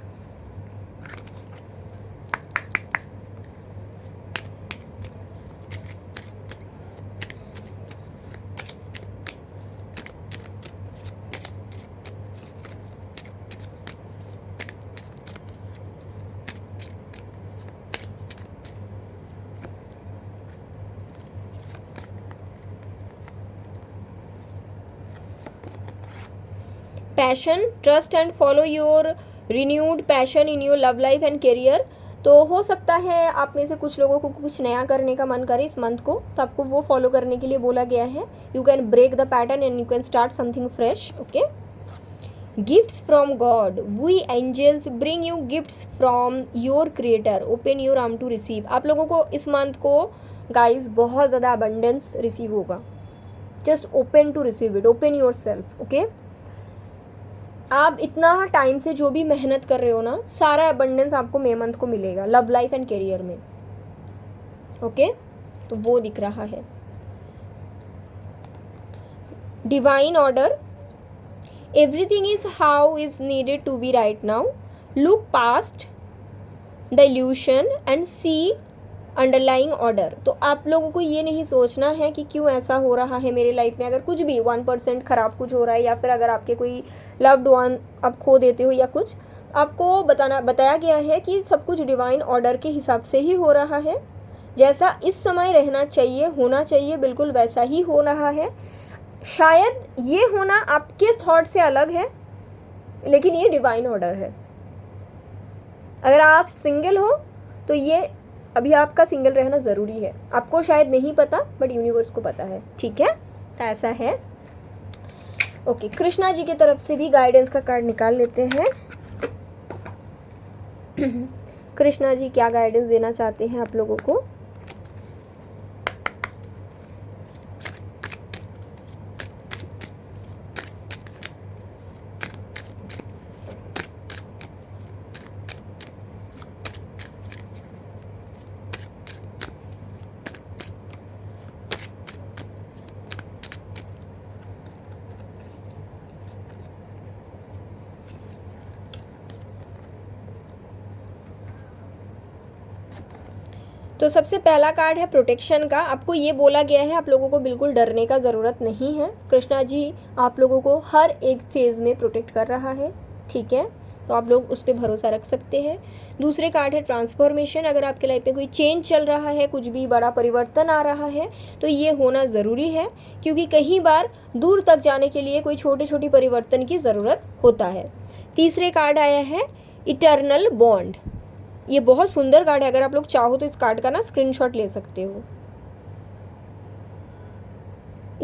Passion, trust and follow your renewed passion in your love life and career. तो हो सकता है आप में से कुछ लोगों को कुछ नया करने का मन करे इस मंथ को, तो आपको वो फॉलो करने के लिए बोला गया है। You can break the pattern and you can start something fresh, okay. Gifts from God, we angels bring you gifts from your creator, open your arm to receive. आप लोगों को इस मंथ को गाइज बहुत ज़्यादा अबंडेंस रिसीव होगा, just open to receive it, open yourself, okay. आप इतना टाइम से जो भी मेहनत कर रहे हो ना, सारा अबंडेंस आपको मे मंथ को मिलेगा लव लाइफ एंड करियर में, ओके। तो वो दिख रहा है। Divine order, everything is how is needed to be right now, look past the illusion and see underlying order. तो आप लोगों को ये नहीं सोचना है कि क्यों ऐसा हो रहा है मेरे लाइफ में। अगर कुछ भी 1% ख़राब कुछ हो रहा है, या फिर अगर आपके कोई लव्ड वन आप खो देते हो या कुछ, आपको बताया गया है कि सब कुछ डिवाइन ऑर्डर के हिसाब से ही हो रहा है। जैसा इस समय रहना चाहिए, होना चाहिए, बिल्कुल वैसा ही हो रहा है। शायद ये होना आपके थॉट से अलग है, लेकिन ये डिवाइन ऑर्डर है। अगर आप सिंगल हो तो ये अभी आपका सिंगल रहना ज़रूरी है। आपको शायद नहीं पता, बट यूनिवर्स को पता है, ठीक है। तो ऐसा है, ओके। कृष्णा जी की तरफ से भी गाइडेंस का कार्ड निकाल लेते हैं। कृष्णा जी क्या गाइडेंस देना चाहते हैं आप लोगों को। तो सबसे पहला कार्ड है प्रोटेक्शन का। आपको ये बोला गया है आप लोगों को बिल्कुल डरने का ज़रूरत नहीं है। कृष्णा जी आप लोगों को हर एक फेज़ में प्रोटेक्ट कर रहा है, ठीक है, तो आप लोग उस पर भरोसा रख सकते हैं। दूसरे कार्ड है ट्रांसफॉर्मेशन। अगर आपके लाइफ में कोई चेंज चल रहा है, कुछ भी बड़ा परिवर्तन आ रहा है, तो ये होना ज़रूरी है, क्योंकि कई बार दूर तक जाने के लिए कोई छोटे छोटे परिवर्तन की ज़रूरत होता है। तीसरे कार्ड आया है इटर्नल बॉन्ड। ये बहुत सुंदर कार्ड है, अगर आप लोग चाहो तो इस कार्ड का ना स्क्रीनशॉट ले सकते हो।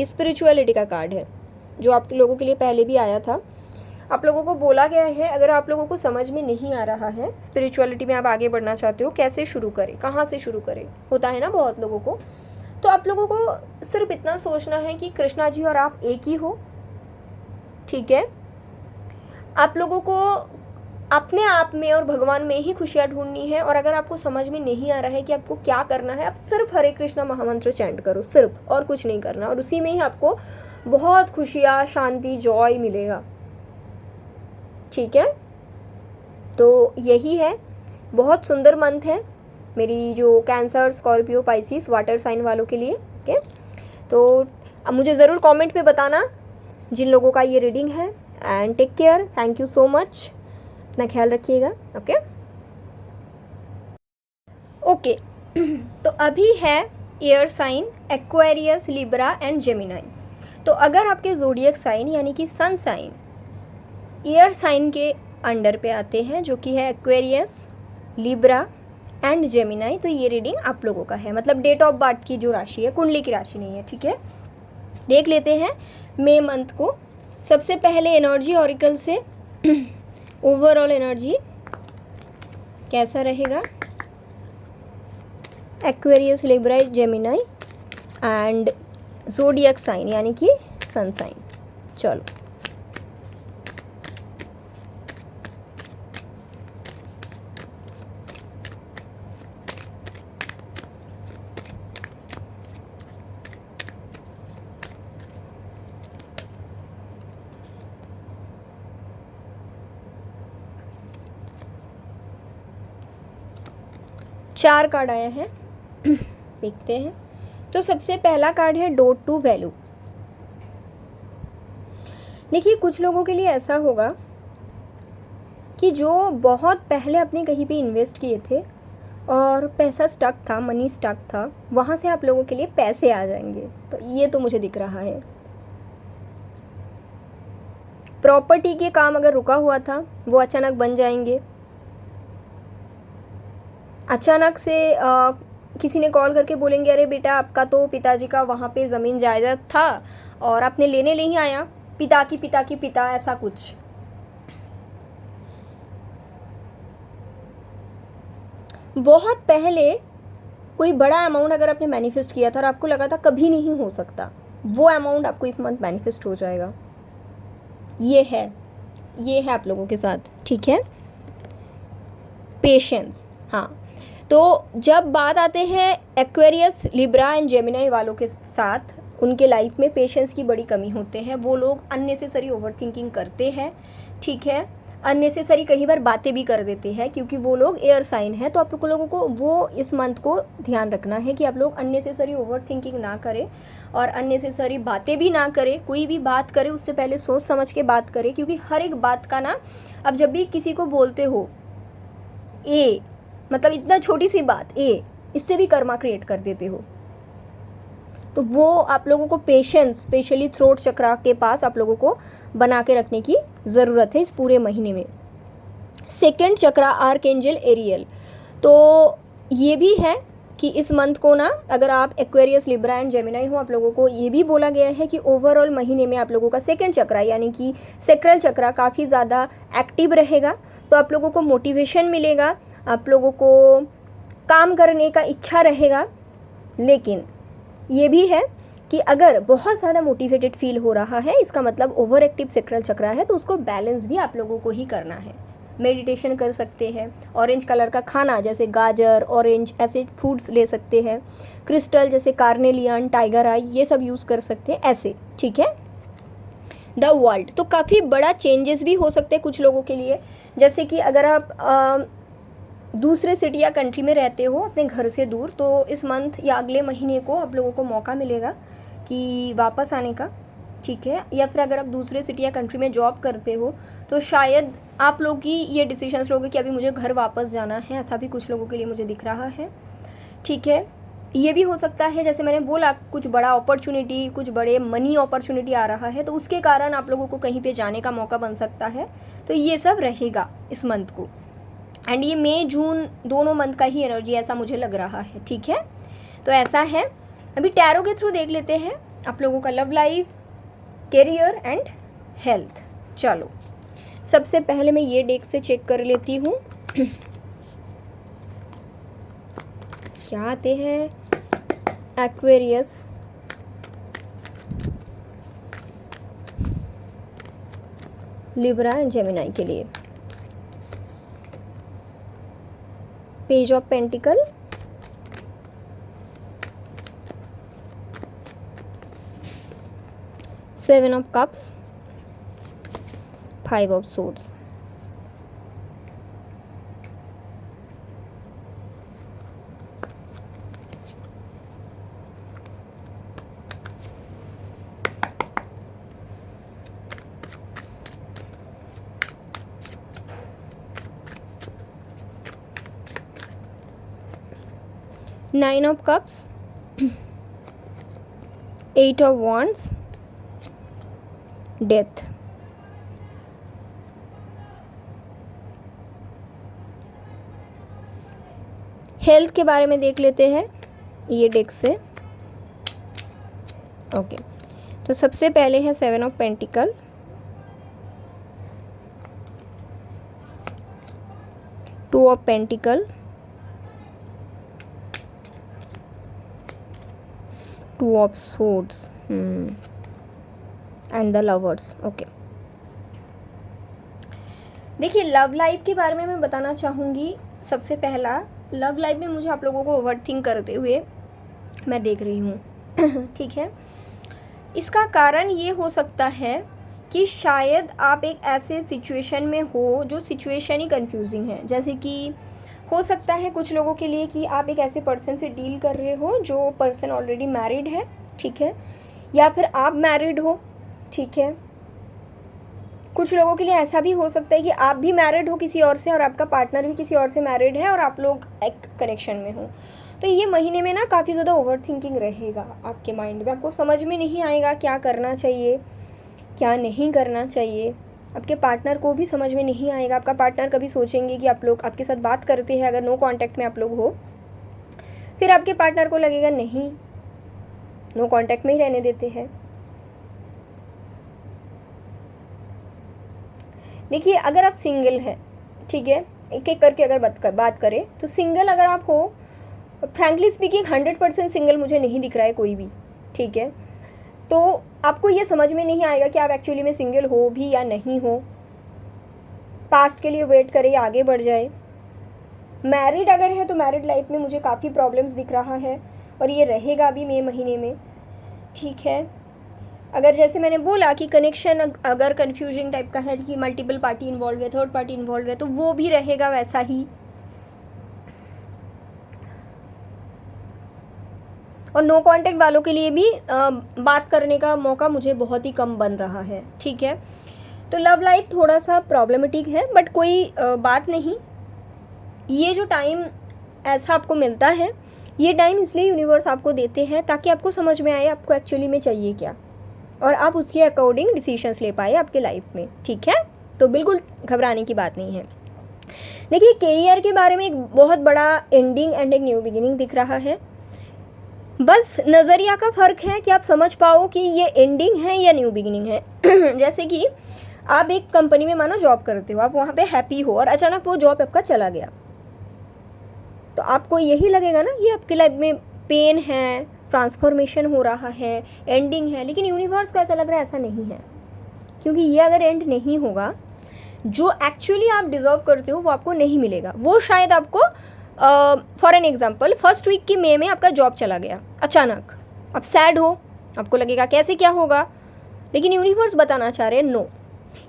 स्पिरिचुअलिटी का कार्ड है जो आप लोगों के लिए पहले भी आया था। आप लोगों को बोला गया है अगर आप लोगों को समझ में नहीं आ रहा है, स्पिरिचुअलिटी में आप आगे बढ़ना चाहते हो, कैसे शुरू करें, कहाँ से शुरू करें, होता है ना बहुत लोगों को, तो आप लोगों को सिर्फ इतना सोचना है कि कृष्णा जी और आप एक ही हो, ठीक है। आप लोगों को अपने आप में और भगवान में ही खुशियाँ ढूंढनी है। और अगर आपको समझ में नहीं आ रहा है कि आपको क्या करना है, आप सिर्फ हरे कृष्णा महामंत्र चैंट करो, सिर्फ, और कुछ नहीं करना, और उसी में ही आपको बहुत खुशियाँ, शांति, जॉय मिलेगा, ठीक है। तो यही है, बहुत सुंदर मंथ है मेरी जो Cancer, Scorpio, Pisces, water sign वालों के लिए, ओके। तो अब मुझे ज़रूर कमेंट पे बताना जिन लोगों का ये रीडिंग है। And take care, thank you so much, अपना ख्याल रखिएगा, ओके ओके। तो अभी है air sign Aquarius, Libra and Gemini. तो अगर आपके ज़ोडिएक साइन यानी कि सन साइन एयर साइन के अंडर पे आते हैं, जो कि है एक्वेरियस, लिब्रा एंड जेमिनाई, तो ये रीडिंग आप लोगों का है, मतलब डेट ऑफ बर्थ की जो राशि है, कुंडली की राशि नहीं है, ठीक है। देख लेते हैं मई मंथ को। सबसे पहले एनर्जी ऑरिकल से ओवरऑल एनर्जी कैसा रहेगा, Aquarius, Libra, Gemini and zodiac sign यानी कि सन साइन। चलो, चार कार्ड आया है, देखते हैं। तो सबसे पहला कार्ड है डोट टू वैल्यू। देखिए कुछ लोगों के लिए ऐसा होगा कि जो बहुत पहले अपने कहीं पे इन्वेस्ट किए थे और पैसा स्टक था, मनी स्टक था, वहाँ से आप लोगों के लिए पैसे आ जाएंगे, तो ये तो मुझे दिख रहा है। प्रॉपर्टी के काम अगर रुका हुआ था वो अचानक बन जाएंगे। अचानक से किसी ने कॉल करके बोलेंगे अरे बेटा आपका तो पिताजी का वहाँ पे ज़मीन जायदाद था और आपने लेने नहीं आया, पिता की पिता, ऐसा कुछ। बहुत पहले कोई बड़ा अमाउंट अगर आपने मैनिफेस्ट किया था और आपको लगा था कभी नहीं हो सकता, वो अमाउंट आपको इस मंथ मैनिफेस्ट हो जाएगा। ये है आप लोगों के साथ, ठीक है। पेशेंस, हाँ। तो जब बात आते हैं एक्वेरियस, लिब्रा एंड जेमिनाई वालों के साथ, उनके लाइफ में पेशेंस की बड़ी कमी होते हैं। वो लोग अननेसेसरी ओवरथिंकिंग करते हैं, ठीक है। अननेसेसरी कई बार बातें भी कर देते हैं, क्योंकि वो लोग एयर साइन है। तो आप लोगों को वो इस मंथ को ध्यान रखना है कि आप लोग अननेसेसरी ओवरथिंकिंग ना करें और अननेसेसरी बातें भी ना करें। कोई भी बात करें उससे पहले सोच समझ के बात करें, क्योंकि हर एक बात का ना, अब जब भी किसी को बोलते हो ए, मतलब इतना छोटी सी बात ए, इससे भी कर्मा क्रिएट कर देते हो। तो वो आप लोगों को पेशेंस, स्पेशली थ्रोट चक्रा के पास आप लोगों को बना के रखने की ज़रूरत है इस पूरे महीने में। सेकंड चक्रा आर्कएंजल एरियल। तो ये भी है कि इस मंथ को ना, अगर आप एक्वेरियस, लिब्रा एंड जेमिनाई हो, आप लोगों को ये भी बोला गया है कि ओवरऑल महीने में आप लोगों का सेकंड चक्रा यानी कि सेक्रल चक्रा काफ़ी ज़्यादा एक्टिव रहेगा। तो आप लोगों को मोटिवेशन मिलेगा, आप लोगों को काम करने का इच्छा रहेगा। लेकिन ये भी है कि अगर बहुत ज़्यादा मोटिवेटेड फील हो रहा है, इसका मतलब ओवर एक्टिव सेक्रल चक्रा है, तो उसको बैलेंस भी आप लोगों को ही करना है। मेडिटेशन कर सकते हैं, ऑरेंज कलर का खाना जैसे गाजर, ऑरेंज, ऐसे फूड्स ले सकते हैं, क्रिस्टल जैसे कार्नेलियन, टाइगर आई, ये सब यूज़ कर सकते हैं ऐसे, ठीक है। द वर्ल्ड, तो काफ़ी बड़ा चेंजेस भी हो सकते हैं कुछ लोगों के लिए। जैसे कि अगर आप दूसरे सिटी या कंट्री में रहते हो अपने घर से दूर, तो इस मंथ या अगले महीने को आप लोगों को मौका मिलेगा कि वापस आने का, ठीक है। या फिर अगर आप दूसरे सिटी या कंट्री में जॉब करते हो तो शायद आप लोग ही ये डिसीजंस लोगे कि अभी मुझे घर वापस जाना है, ऐसा भी कुछ लोगों के लिए मुझे दिख रहा है, ठीक है। ये भी हो सकता है जैसे मैंने बोला कुछ बड़ा अपॉर्चुनिटी, कुछ बड़े मनी अपॉर्चुनिटी आ रहा है तो उसके कारण आप लोगों को कहीं पे जाने का मौका बन सकता है। तो ये सब रहेगा इस मंथ को, एंड ये मई जून दोनों मंथ का ही एनर्जी ऐसा मुझे लग रहा है, ठीक है। तो ऐसा है। अभी टैरो के थ्रू देख लेते हैं आप लोगों का love life, career and health. चलो सबसे पहले मैं ये डेक से चेक कर लेती हूँ क्या आते हैं एक्वेरियस, लिब्रा एंड जेमिनाई के लिए। Page of pentacle, seven of cups, five of swords. Nine of cups, eight of wands, death. Health के बारे में देख लेते हैं ये डेक से। ओके, तो सबसे पहले है seven of pentacle, two of pentacle, two of swords and the lovers. Okay, देखिए लव लाइफ के बारे में मैं बताना चाहूँगी। सबसे पहला, लव लाइफ में मुझे आप लोगों को ओवरथिंक करते हुए मैं देख रही हूँ ठीक है। इसका कारण ये हो सकता है कि शायद आप एक ऐसे सिचुएशन में हो जो सिचुएशन ही कंफ्यूजिंग है। जैसे कि हो सकता है कुछ लोगों के लिए कि आप एक ऐसे पर्सन से डील कर रहे हो जो पर्सन ऑलरेडी मैरिड है, ठीक है, या फिर आप मैरिड हो, ठीक है। कुछ लोगों के लिए ऐसा भी हो सकता है कि आप भी मैरिड हो किसी और से और आपका पार्टनर भी किसी और से मैरिड है और आप लोग एक कनेक्शन में हो। तो ये महीने में ना काफ़ी ज़्यादा ओवरथिंकिंग रहेगा आपके माइंड में। आपको समझ में नहीं आएगा क्या करना चाहिए, क्या नहीं करना चाहिए। आपके पार्टनर को भी समझ में नहीं आएगा। आपका पार्टनर कभी सोचेंगे कि आप लोग आपके साथ बात करते हैं, अगर नो कांटेक्ट में आप लोग हो, फिर आपके पार्टनर को लगेगा नहीं, नो कांटेक्ट में ही रहने देते हैं। देखिए अगर आप सिंगल हैं, ठीक है, एक एक करके अगर बात करें तो सिंगल अगर आप हो, फ्रैंकली स्पीकिंग 100% सिंगल मुझे नहीं दिख रहा है कोई भी, ठीक है। तो आपको ये समझ में नहीं आएगा कि आप एक्चुअली में सिंगल हो भी या नहीं हो। पास्ट के लिए वेट करें या आगे बढ़ जाए। मैरिड अगर है तो मैरिड लाइफ में मुझे काफ़ी प्रॉब्लम्स दिख रहा है और ये रहेगा अभी मई महीने में, ठीक है। अगर जैसे मैंने बोला कि कनेक्शन अगर कन्फ्यूजिंग टाइप का है कि मल्टीपल पार्टी इन्वॉल्व है, थर्ड पार्टी इन्वॉल्व है, तो वो भी रहेगा वैसा ही। और नो कांटेक्ट वालों के लिए भी बात करने का मौका मुझे बहुत ही कम बन रहा है, ठीक है। तो लव लाइफ थोड़ा सा प्रॉब्लमेटिक है, बट कोई बात नहीं। ये जो टाइम ऐसा आपको मिलता है, ये टाइम इसलिए यूनिवर्स आपको देते हैं ताकि आपको समझ में आए आपको एक्चुअली में चाहिए क्या, और आप उसके अकॉर्डिंग डिसीजंस ले पाए आपके लाइफ में, ठीक है। तो बिल्कुल घबराने की बात नहीं है। देखिए करियर के बारे में एक बहुत बड़ा एंडिंग एंड एक न्यू बिगिनिंग दिख रहा है। बस नज़रिया का फ़र्क है कि आप समझ पाओ कि ये एंडिंग है या न्यू बिगिनिंग है जैसे कि आप एक कंपनी में मानो जॉब करते हो, आप वहाँ पे हैप्पी हो और अचानक वो जॉब आपका चला गया, तो आपको यही लगेगा ना कि आपकी लाइफ में पेन है, ट्रांसफॉर्मेशन हो रहा है, एंडिंग है। लेकिन यूनिवर्स को ऐसा लग रहा है ऐसा नहीं है, क्योंकि ये अगर एंड नहीं होगा, जो एक्चुअली आप डिज़र्व करते हो वो आपको नहीं मिलेगा। वो शायद आपको for an example first week की मई में आपका जॉब चला गया अचानक, आप सैड हो, आपको लगेगा कैसे क्या होगा, लेकिन यूनिवर्स बताना चाह रहे हैं नो,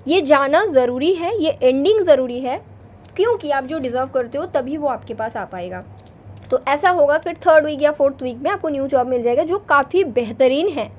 ये जाना ज़रूरी है, ये एंडिंग ज़रूरी है, क्योंकि आप जो डिज़र्व करते हो तभी वो आपके पास आ पाएगा। तो ऐसा होगा, फिर 3rd वीक या 4th वीक में आपको न्यू जॉब मिल जाएगा जो काफ़ी बेहतरीन है,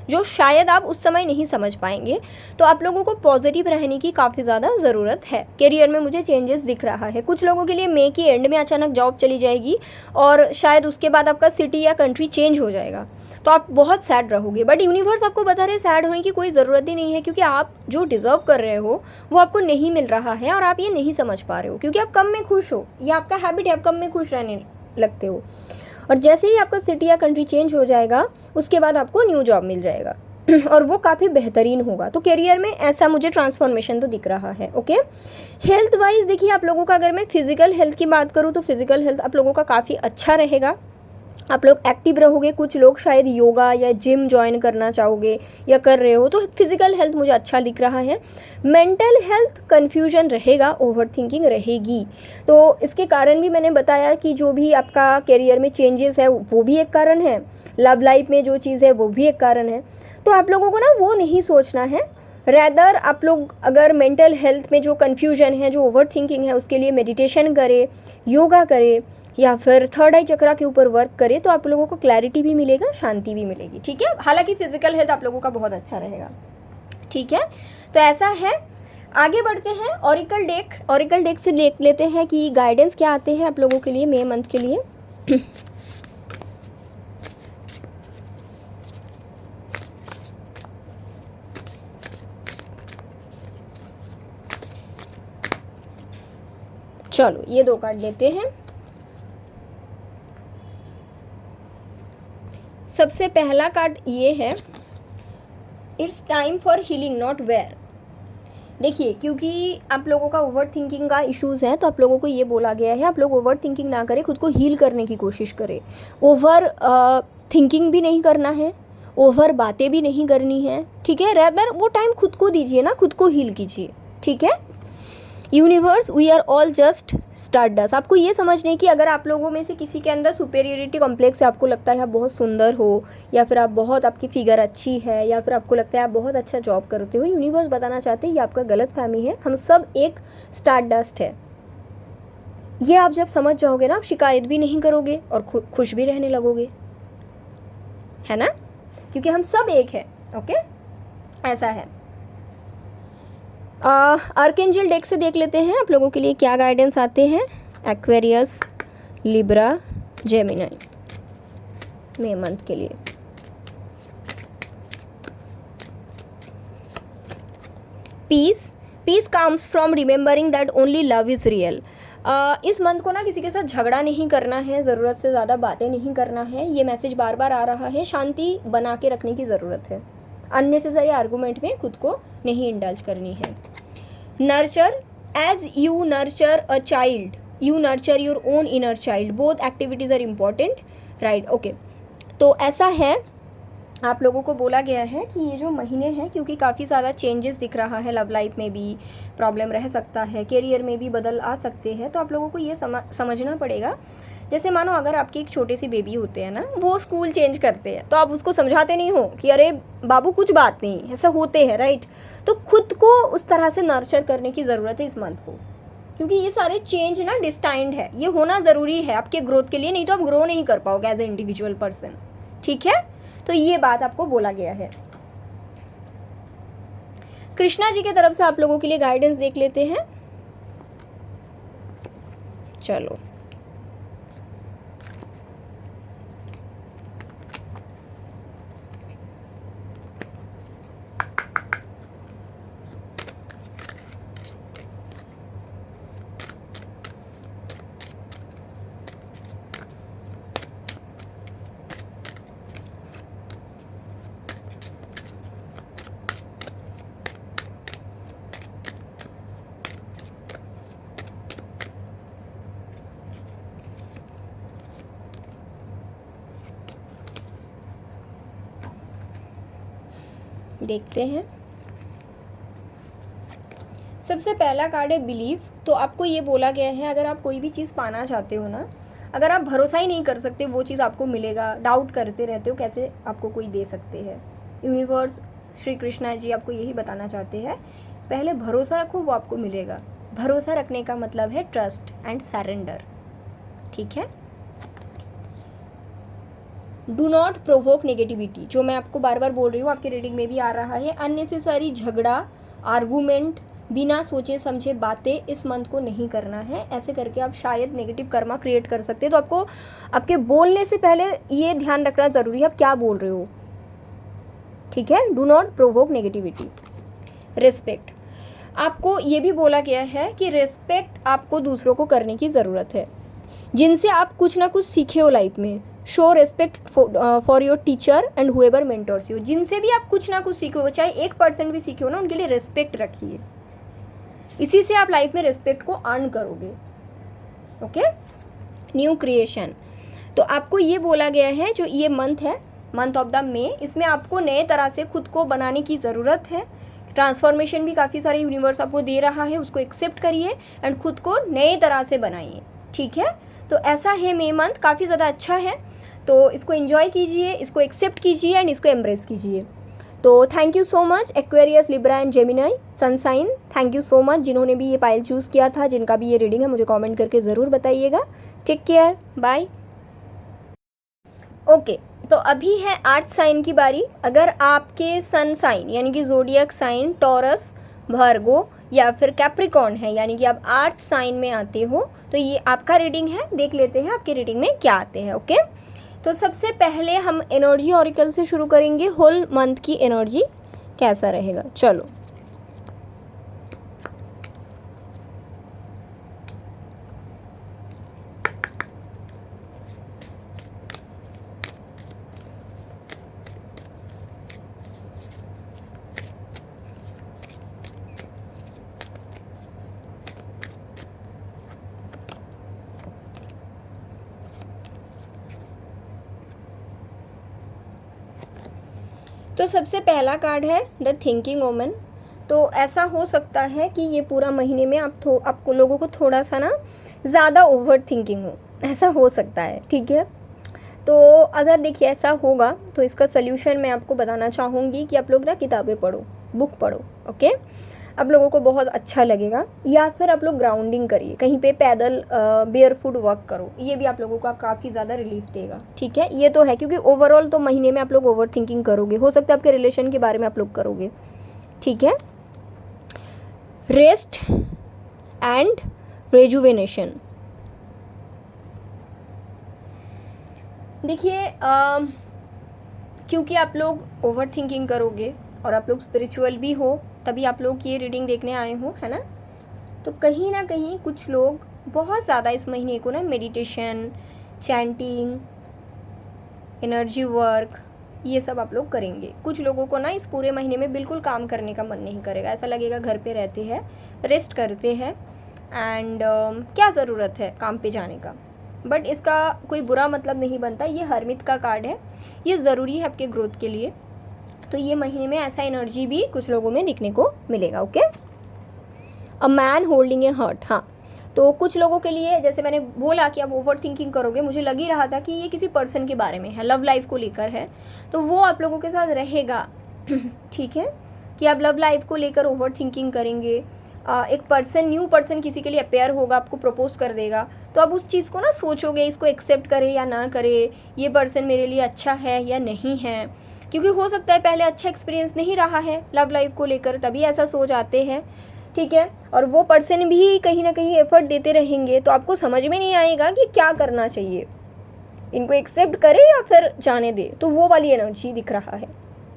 जो शायद आप उस समय नहीं समझ पाएंगे। तो आप लोगों को पॉजिटिव रहने की काफ़ी ज़्यादा ज़रूरत है। करियर में मुझे चेंजेस दिख रहा है। कुछ लोगों के लिए मई की एंड में अचानक जॉब चली जाएगी और शायद उसके बाद आपका सिटी या कंट्री चेंज हो जाएगा, तो आप बहुत सैड रहोगे। बट यूनिवर्स आपको बता रहे सैड होने की कोई ज़रूरत ही नहीं है, क्योंकि आप जो डिज़र्व कर रहे हो वो आपको नहीं मिल रहा है और आप ये नहीं समझ पा रहे हो, क्योंकि आप कम में खुश हो। ये आपका हैबिट है, आप कम में खुश रहने लगते हो। और जैसे ही आपका सिटी या कंट्री चेंज हो जाएगा उसके बाद आपको न्यू जॉब मिल जाएगा और वो काफ़ी बेहतरीन होगा। तो करियर में ऐसा मुझे ट्रांसफॉर्मेशन तो दिख रहा है। ओके, हेल्थ वाइज देखिए आप लोगों का, अगर मैं फिजिकल हेल्थ की बात करूँ तो फिजिकल हेल्थ आप लोगों का काफ़ी अच्छा रहेगा। आप लोग एक्टिव रहोगे। कुछ लोग शायद योगा या जिम ज्वाइन करना चाहोगे या कर रहे हो, तो फिजिकल हेल्थ मुझे अच्छा दिख रहा है। मेंटल हेल्थ कन्फ्यूजन रहेगा, ओवर थिंकिंग रहेगी। तो इसके कारण भी मैंने बताया कि जो भी आपका करियर में चेंजेस है वो भी एक कारण है, लव लाइफ में जो चीज़ है वो भी एक कारण है। तो आप लोगों को ना वो नहीं सोचना है। रैदर आप लोग अगर मेंटल हेल्थ में जो कन्फ्यूजन है, जो ओवर थिंकिंग है, उसके लिए मेडिटेशन करें, योगा करें या फिर 3rd आई चक्रा के ऊपर वर्क करें, तो आप लोगों को क्लैरिटी भी मिलेगा, शांति भी मिलेगी। ठीक है, हालांकि फिजिकल हेल्थ आप लोगों का बहुत अच्छा रहेगा। ठीक है, तो ऐसा है। आगे बढ़ते हैं, ऑरिकल डेक से देख लेते हैं कि गाइडेंस क्या आते हैं आप लोगों के लिए मई मंथ के लिए। चलो ये 2 कार्ड लेते हैं। सबसे पहला कार्ड ये है, it's time for healing not where. देखिए, क्योंकि आप लोगों का ओवर थिंकिंग का इश्यूज़ है, तो आप लोगों को ये बोला गया है आप लोग ओवर थिंकिंग ना करें, खुद को हील करने की कोशिश करें। ओवर थिंकिंग भी नहीं करना है, ओवर बातें भी नहीं करनी है। ठीक है, रेदर वो टाइम खुद को दीजिए ना, खुद को हील कीजिए। ठीक है, universe we are all just stardust. आपको ये समझने की, अगर आप लोगों में से किसी के अंदर सुपेरियरिटी कॉम्प्लेक्स है, आपको लगता है आप बहुत सुंदर हो, या फिर आप बहुत, आपकी फिगर अच्छी है, या फिर आपको लगता है आप बहुत अच्छा जॉब करते हो, यूनिवर्स बताना चाहते हैं ये आपका गलत फहमी है। हम सब एक स्टारडस्ट है। ये आप जब समझ जाओगे ना, आप शिकायत भी नहीं करोगे और खुश भी रहने लगोगे, है ना, क्योंकि हम सब एक है। ओके, ऐसा है। आर्केंजल डेक से देख लेते हैं आप लोगों के लिए क्या गाइडेंस आते हैं। एक्वेरियस, लिब्रा, जेमिनी मई मंथ के लिए। Peace comes from remembering that only love is real. इस मंथ को ना किसी के साथ झगड़ा नहीं करना है, ज़रूरत से ज़्यादा बातें नहीं करना है। ये मैसेज बार बार आ रहा है, शांति बना के रखने की ज़रूरत है। अननेसेसरी आर्गूमेंट में खुद को नहीं इंडल्ज करनी है। Nurture, as you nurture a child you nurture your own inner child, both activities are important, right. Okay, तो ऐसा है, आप लोगों को बोला गया है कि ये जो महीने हैं, क्योंकि काफ़ी सारा चेंजेस दिख रहा है, लव लाइफ में भी प्रॉब्लम रह सकता है, करियर में भी बदल आ सकते हैं, तो आप लोगों को ये समझना पड़ेगा। जैसे मानो अगर आपके एक छोटे से बेबी होते हैं ना, वो स्कूल चेंज करते हैं, तो आप उसको समझाते नहीं हो कि अरे बाबू कुछ बात नहीं, ऐसा होते हैं, राइट। तो खुद को उस तरह से नर्चर करने की ज़रूरत है इस मंथ को, क्योंकि ये सारे चेंज ना डिस्टाइंड है, ये होना ज़रूरी है आपके ग्रोथ के लिए, नहीं तो आप ग्रो नहीं कर पाओगे एज ए इंडिविजुअल पर्सन। ठीक है, तो ये बात आपको बोला गया है। कृष्णा जी की तरफ से आप लोगों के लिए गाइडेंस देख लेते हैं। चलो, देखते हैं। सबसे पहला कार्ड है बिलीव। तो आपको ये बोला गया है, अगर आप कोई भी चीज़ पाना चाहते हो ना, अगर आप भरोसा ही नहीं कर सकते वो चीज़ आपको मिलेगा, डाउट करते रहते हो कैसे आपको कोई दे सकते हैं, यूनिवर्स श्री कृष्णा जी आपको यही बताना चाहते हैं, पहले भरोसा रखो वो आपको मिलेगा। भरोसा रखने का मतलब है ट्रस्ट एंड सरेंडर, ठीक है। डू नॉट प्रोवोक नेगेटिविटी, जो मैं आपको बार बार बोल रही हूँ, आपके रीडिंग में भी आ रहा है। अननेसेसरी झगड़ा, आर्गूमेंट, बिना सोचे समझे बातें इस मंथ को नहीं करना है। ऐसे करके आप शायद नेगेटिव कर्मा क्रिएट कर सकते हैं। तो आपको आपके बोलने से पहले ये ध्यान रखना ज़रूरी है आप क्या बोल रहे हो, ठीक है। Do not provoke negativity. Respect, आपको ये भी बोला गया है कि रिस्पेक्ट आपको दूसरों को करने की ज़रूरत है, जिनसे आप कुछ ना कुछ सीखे हो लाइफ में। Show respect for your teacher and whoever mentors you, जिनसे भी आप कुछ ना कुछ सीखे हो, चाहे 1% भी सीखे हो ना, उनके लिए रिस्पेक्ट रखिए। इसी से आप लाइफ में रिस्पेक्ट को अर्न करोगे, ओके। न्यू क्रिएशन, तो आपको ये बोला गया है जो ये मंथ है, मंथ ऑफ द मे, इसमें आपको नए तरह से खुद को बनाने की ज़रूरत है। ट्रांसफॉर्मेशन भी काफ़ी सारे यूनिवर्स आपको दे रहा है, उसको एक्सेप्ट करिए एंड खुद को नए तरह से बनाइए, ठीक है। तो ऐसा है मे मंथ, काफ़ी ज़्यादा अच्छा है, तो इसको एंजॉय कीजिए, इसको एक्सेप्ट कीजिए एंड इसको एम्ब्रेस कीजिए। तो thank you so much Aquarius, Libra and Gemini sun sign, thank you so much जिन्होंने भी ये पाइल चूज़ किया था, जिनका भी ये रीडिंग है मुझे कमेंट करके ज़रूर बताइएगा। Take care, bye. ओके, तो अभी है 8 साइन की बारी। अगर आपके सन साइन यानी कि ज़ोडिएक साइन टॉरस, वर्गो या फिर कैप्रिकॉर्न है, यानी कि आप 8 साइन में आते हो, तो ये आपका रीडिंग है। देख लेते हैं आपके रीडिंग में क्या आते हैं, ओके। तो सबसे पहले हम एनर्जी ऑरिकल से शुरू करेंगे। होल मंथ की एनर्जी कैसा रहेगा, चलो। तो सबसे पहला कार्ड है द थिंकिंग वोमन। तो ऐसा हो सकता है कि ये पूरा महीने में आपको लोगों को थोड़ा सा ना ज़्यादा ओवर थिंकिंग हो, ऐसा हो सकता है, ठीक है। तो अगर देखिए ऐसा होगा तो इसका सल्यूशन मैं आपको बताना चाहूँगी कि आप लोग ना किताबें पढ़ो, बुक पढ़ो, ओके। आप लोगों को बहुत अच्छा लगेगा। या फिर आप लोग ग्राउंडिंग करिए, कहीं पे पैदल बेयर फुट वॉक करो, ये भी आप लोगों को काफ़ी ज़्यादा रिलीफ देगा, ठीक है। ये तो है, क्योंकि ओवरऑल तो महीने में आप लोग ओवर थिंकिंग करोगे, हो सकता है आपके रिलेशन के बारे में आप लोग करोगे, ठीक है। रेस्ट एंड रेजुवेनेशन, देखिए क्योंकि आप लोग ओवर थिंकिंग करोगे और आप लोग स्पिरिचुअल भी हो, तभी आप लोग ये रीडिंग देखने आए हो, है ना। तो कहीं ना कहीं कुछ लोग बहुत ज़्यादा इस महीने को ना मेडिटेशन, चैंटिंग, एनर्जी वर्क, ये सब आप लोग करेंगे। कुछ लोगों को ना इस पूरे महीने में बिल्कुल काम करने का मन नहीं करेगा, ऐसा लगेगा घर पे रहते हैं, रेस्ट करते हैं एंड क्या ज़रूरत है काम पे जाने का। बट इसका कोई बुरा मतलब नहीं बनता, ये हरमित का कार्ड है, ये ज़रूरी है आपके ग्रोथ के लिए। तो ये महीने में ऐसा एनर्जी भी कुछ लोगों में दिखने को मिलेगा, okay. A man holding a heart, हाँ, तो कुछ लोगों के लिए जैसे मैंने बोला कि आप ओवर थिंकिंग करोगे, मुझे लग ही रहा था कि ये किसी पर्सन के बारे में है, लव लाइफ को लेकर है, तो वो आप लोगों के साथ रहेगा ठीक है, कि आप लव लाइफ को लेकर ओवर थिंकिंग करेंगे। एक पर्सन, न्यू पर्सन किसी के लिए अपेयर होगा, आपको प्रपोज कर देगा, तो आप उस चीज़ को ना सोचोगे, इसको एक्सेप्ट करे या ना करे, ये पर्सन मेरे लिए अच्छा है या नहीं है, क्योंकि हो सकता है पहले अच्छा एक्सपीरियंस नहीं रहा है लव लाइफ को लेकर, तभी ऐसा सोच आते हैं, ठीक है। और वो पर्सन भी कहीं ना कहीं एफर्ट देते रहेंगे, तो आपको समझ में नहीं आएगा कि क्या करना चाहिए, इनको एक्सेप्ट करें या फिर जाने दे, तो वो वाली एनर्जी दिख रहा है,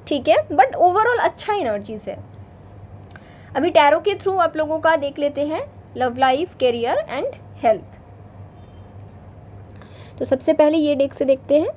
ठीक है। बट ओवरऑल अच्छा एनर्जीज है। अभी टैरो के थ्रू आप लोगों का देख लेते हैं love life, career and health. तो सबसे पहले ये डेक से देखते हैं।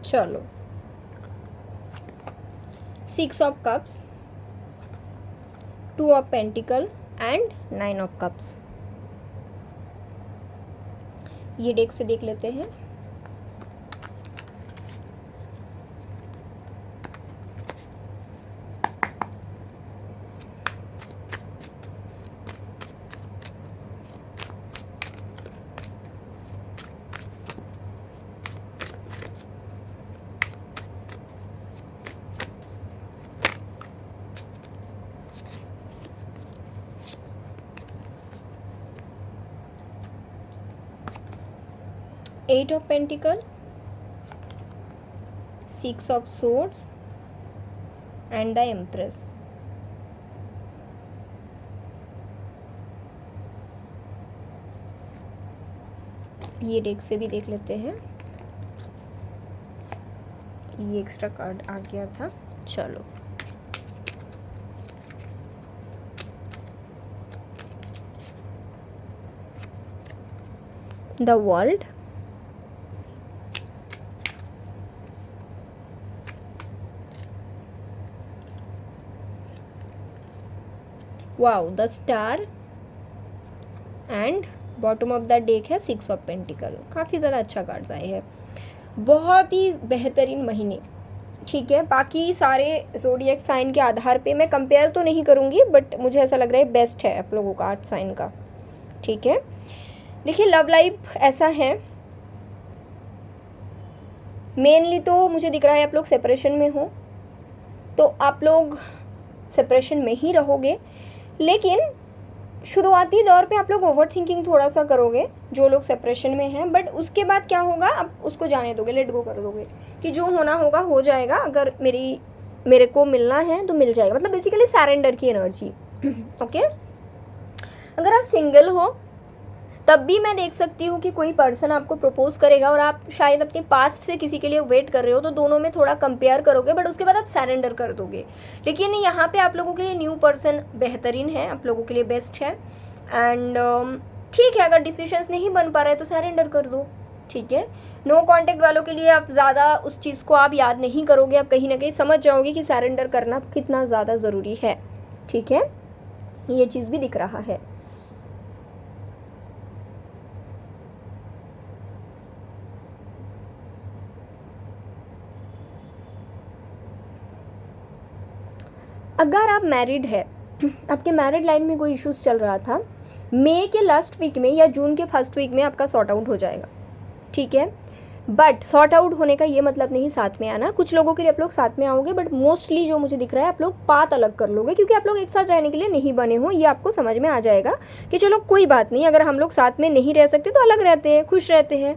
चलो, 6 of cups, two of pentacle and 9 of cups. ये डेक से देख लेते हैं। Eight of Pentacle, 6 of Swords and the Empress। ये डेक से भी देख लेते हैं। ये एक्स्ट्रा कार्ड आ गया था, चलो। The world, wow, the star and bottom of the deck है 6 ऑफ पेंटिकल। काफ़ी ज़्यादा अच्छा कार्ड्स आए हैं, बहुत ही बेहतरीन महीने। ठीक है, बाकी सारे ज़ोडिएक साइन के आधार पे मैं कंपेयर तो नहीं करूँगी, बट मुझे ऐसा लग रहा है बेस्ट है आप लोगों का 8 साइन का। ठीक है, देखिए लव लाइफ ऐसा है, मेनली तो मुझे दिख रहा है आप लोग सेपरेशन में हो, तो आप लोग सेपरेशन में ही रहोगे, लेकिन शुरुआती दौर पे आप लोग ओवर थिंकिंग थोड़ा सा करोगे जो लोग सेपरेशन में हैं, बट उसके बाद क्या होगा, आप उसको जाने दोगे, लेट गो कर दोगे कि जो होना होगा हो जाएगा, अगर मेरे को मिलना है तो मिल जाएगा, मतलब बेसिकली सरेंडर की एनर्जी। ओके, अगर आप सिंगल हो तब भी मैं देख सकती हूँ कि कोई पर्सन आपको प्रपोज करेगा और आप शायद अपने पास्ट से किसी के लिए वेट कर रहे हो, तो दोनों में थोड़ा कंपेयर करोगे, बट उसके बाद आप सरेंडर कर दोगे। लेकिन यहाँ पे आप लोगों के लिए न्यू पर्सन बेहतरीन है, आप लोगों के लिए बेस्ट है। एंड ठीक है, अगर डिसीजंस नहीं बन पा रहे तो सरेंडर कर दो। ठीक है, नो कॉन्टेक्ट वालों के लिए आप ज़्यादा उस चीज़ को आप याद नहीं करोगे, आप कहीं ना कहीं समझ जाओगे कि सरेंडर करना कितना ज़्यादा ज़रूरी है। ठीक है, ये चीज़ भी दिख रहा है। अगर आप मैरिड है, आपके मैरिड लाइफ में कोई इश्यूज चल रहा था, मई के लास्ट वीक में या जून के फर्स्ट वीक में आपका सॉर्ट आउट हो जाएगा। ठीक है, बट सॉर्ट आउट होने का ये मतलब नहीं साथ में आना, कुछ लोगों के लिए आप लोग साथ में आओगे, बट मोस्टली जो मुझे दिख रहा है आप लोग पाथ अलग कर लोगे, क्योंकि आप लोग एक साथ रहने के लिए नहीं बने हो। ये आपको समझ में आ जाएगा कि चलो कोई बात नहीं, अगर हम लोग साथ में नहीं रह सकते तो अलग रहते हैं, खुश रहते हैं।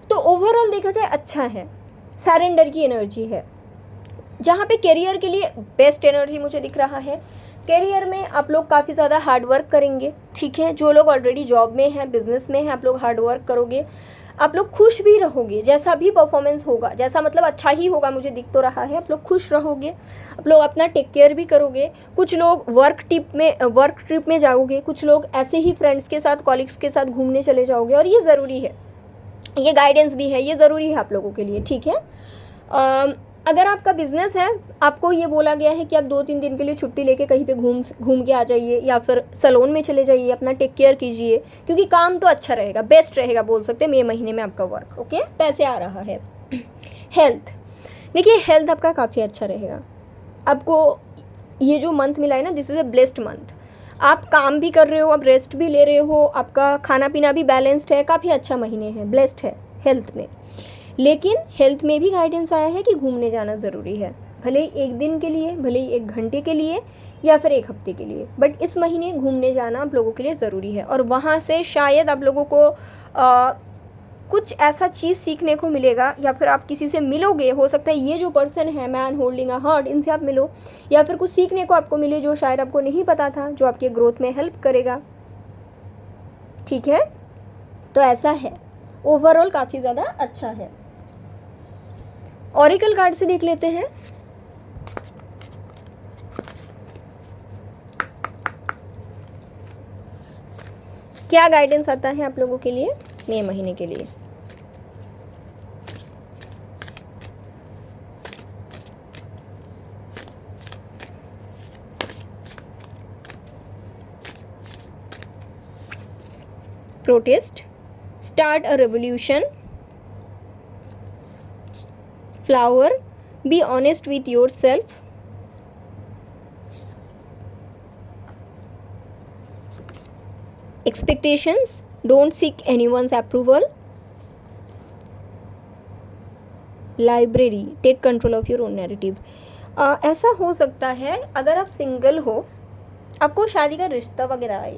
तो ओवरऑल देखा जाए अच्छा है, सरेंडर की एनर्जी है। जहाँ पे करियर के लिए बेस्ट एनर्जी मुझे दिख रहा है, करियर में आप लोग काफ़ी ज़्यादा हार्ड वर्क करेंगे। ठीक है, जो लोग ऑलरेडी जॉब में हैं, बिजनेस में हैं, आप लोग हार्ड वर्क करोगे, आप लोग खुश भी रहोगे, जैसा भी परफॉर्मेंस होगा, जैसा मतलब अच्छा ही होगा, मुझे दिख तो रहा है। आप लोग खुश रहोगे, आप लोग अपना टेक केयर भी करोगे। कुछ लोग वर्क ट्रिप में जाओगे, कुछ लोग ऐसे ही फ्रेंड्स के साथ, कॉलीग्स के साथ घूमने चले जाओगे, और ये ज़रूरी है, ये गाइडेंस भी है, ये ज़रूरी है आप लोगों के लिए। ठीक है, अगर आपका बिजनेस है, आपको ये बोला गया है कि आप 2-3 दिन के लिए छुट्टी लेके कहीं पे घूम के आ जाइए, या फिर सैलून में चले जाइए, अपना टेक केयर कीजिए, क्योंकि काम तो अच्छा रहेगा, बेस्ट रहेगा बोल सकते हैं मई महीने में आपका वर्क। ओके, पैसे आ रहा है। हेल्थ, देखिए हेल्थ आपका काफ़ी अच्छा रहेगा। आपको ये जो मंथ मिला है ना, this is a blessed month. आप काम भी कर रहे हो, आप रेस्ट भी ले रहे हो, आपका खाना पीना भी बैलेंस्ड है, काफ़ी अच्छा महीने है, ब्लेस्ड है हेल्थ में। लेकिन हेल्थ में भी गाइडेंस आया है कि घूमने जाना ज़रूरी है, भले ही 1 दिन के लिए, भले ही 1 घंटे के लिए, या फिर 1 हफ्ते के लिए, बट इस महीने घूमने जाना आप लोगों के लिए ज़रूरी है। और वहाँ से शायद आप लोगों को कुछ ऐसा चीज़ सीखने को मिलेगा, या फिर आप किसी से मिलोगे, हो सकता है ये जो पर्सन है, मैन होल्डिंग अ हार्ट, इनसे आप मिलो, या फिर कुछ सीखने को आपको मिले जो शायद आपको नहीं पता था, जो आपके ग्रोथ में हेल्प करेगा। ठीक है, तो ऐसा है, ओवरऑल काफ़ी ज़्यादा अच्छा है। ऑरिकल कार्ड से देख लेते हैं। क्या गाइडेंस आता है आप लोगों के लिए मई महीने के लिए। protest, start a revolution, flower, be honest with yourself, expectations, don't seek anyone's approval, library, take control of your own narrative. ऐसा हो सकता है अगर आप सिंगल हो, आपको शादी का रिश्ता वगैरह आए,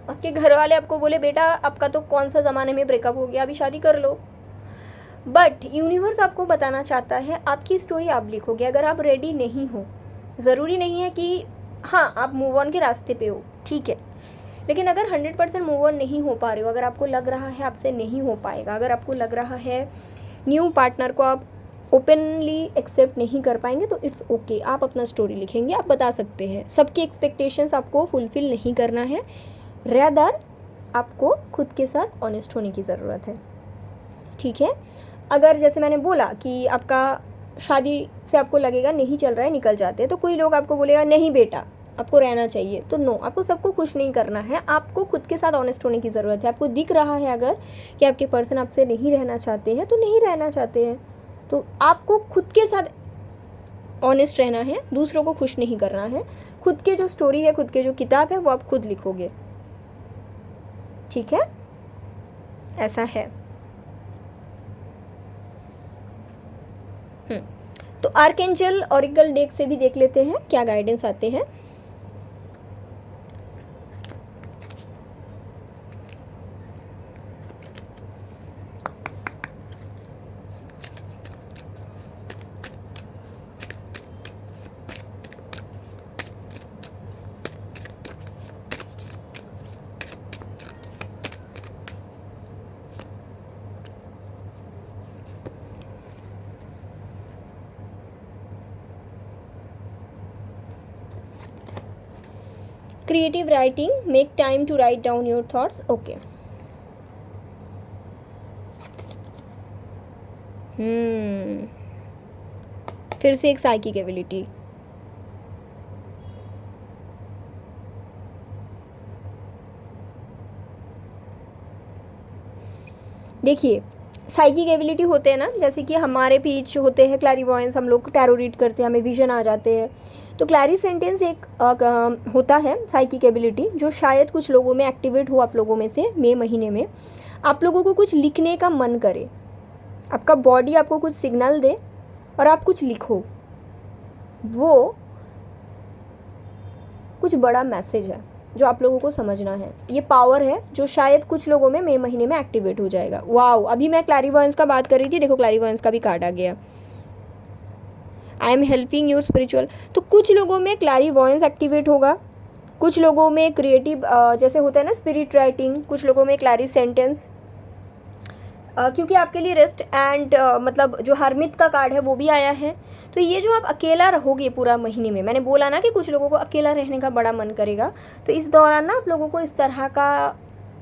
आपके घर वाले आपको बोले बेटा आपका तो कौन सा ज़माने में ब्रेकअप हो गया, अभी शादी कर लो, बट यूनिवर्स आपको बताना चाहता है आपकी स्टोरी आप लिखोगे अगर आप रेडी नहीं हो। ज़रूरी नहीं है कि हाँ आप मूव ऑन के रास्ते पे हो, ठीक है, लेकिन अगर 100% मूव ऑन नहीं हो पा रहे हो, अगर आपको लग रहा है आपसे नहीं हो पाएगा, अगर आपको लग रहा है न्यू पार्टनर को आप ओपनली एक्सेप्ट नहीं कर पाएंगे, तो इट्स ओके, आप अपना स्टोरी लिखेंगे, आप बता सकते हैं। सबकी एक्सपेक्टेशंस आपको फुलफ़िल नहीं करना है, रेदर आपको खुद के साथ ऑनेस्ट होने की ज़रूरत है, ठीक है। अगर जैसे मैंने बोला कि आपका शादी से आपको लगेगा नहीं चल रहा है, निकल जाते हैं, तो कोई लोग आपको बोलेगा नहीं बेटा आपको रहना चाहिए, तो नो, आपको सबको खुश नहीं करना है, आपको खुद के साथ ऑनेस्ट होने की ज़रूरत है। आपको दिख रहा है अगर कि आपके पर्सन आपसे नहीं रहना चाहते हैं, तो नहीं रहना चाहते हैं, तो आपको खुद के साथ ऑनेस्ट रहना है, दूसरों को खुश नहीं करना है। खुद के जो स्टोरी है, खुद के जो किताब है, वो आप खुद लिखोगे, ठीक है, ऐसा है। तो आर्कएंजल ऑरिकल डेक से भी देख लेते हैं क्या गाइडेंस आते हैं। Creative writing, make time to write down your thoughts, okay. फिर से एक साइकिक एबिलिटी, देखिए साइकिक एबिलिटी होते हैं ना, जैसे कि हमारे बीच होते हैं क्लैरिवॉयंस, हम लोग टैरो रीड करते हैं, हमें विजन आ जाते हैं, तो क्लैरी सेंटेंस एक होता है साइकिक एबिलिटी जो शायद कुछ लोगों में एक्टिवेट हो, आप लोगों में से मई महीने में आप लोगों को कुछ लिखने का मन करे, आपका बॉडी आपको कुछ सिग्नल दे और आप कुछ लिखो, वो कुछ बड़ा मैसेज है जो आप लोगों को समझना है। ये पावर है जो शायद कुछ लोगों में मई महीने में एक्टिवेट हो जाएगा। वाओ, अभी मैं क्लैरिवॉयंस का बात कर रही थी, देखो क्लैरिवॉयंस का भी कार्ड आ गया, I am helping your spiritual. तो कुछ लोगों में क्लैरिवॉयंस एक्टिवेट होगा, कुछ लोगों में क्रिएटिव जैसे होता है ना स्पिरिट राइटिंग, कुछ लोगों में क्लैरी सेंटेंस, क्योंकि आपके लिए रेस्ट एंड मतलब जो हरमित का कार्ड है वो भी आया है। तो ये जो आप अकेला रहोगे पूरा महीने में, मैंने बोला ना कि कुछ लोगों को अकेला रहने का बड़ा मन करेगा, तो इस दौरान ना आप लोगों को इस तरह का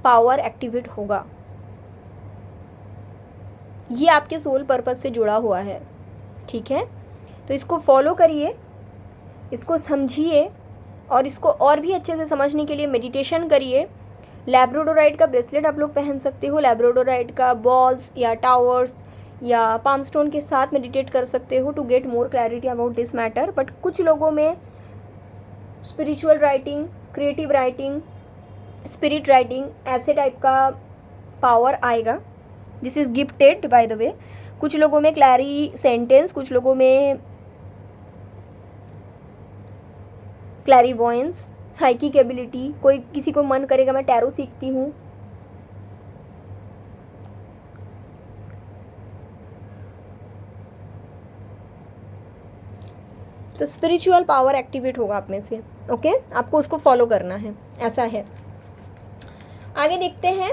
पावर एक्टिवेट होगा। ये आपके सोल पर्पस से जुड़ा हुआ है, ठीक है, तो इसको फॉलो करिए, इसको समझिए और इसको और भी अच्छे से समझने के लिए मेडिटेशन करिए। लैब्राडोराइट का ब्रेसलेट आप लोग पहन सकते हो, लैब्राडोराइट का बॉल्स या टावर्स या पाम स्टोन के साथ मेडिटेट कर सकते हो to get more clarity about this matter. But कुछ लोगों में spiritual writing, creative writing, spirit writing ऐसे टाइप का पावर आएगा, this is gifted by the way. कुछ लोगों में क्लैरी सेंटेंस, कुछ लोगों में क्लैरिवॉयंस, साइकिक एबिलिटी, कोई किसी को मन करेगा मैं टैरो सीखती हूँ, तो स्पिरिचुअल पावर एक्टिवेट होगा आप में से, ओके, आपको उसको फॉलो करना है, ऐसा है। आगे देखते हैं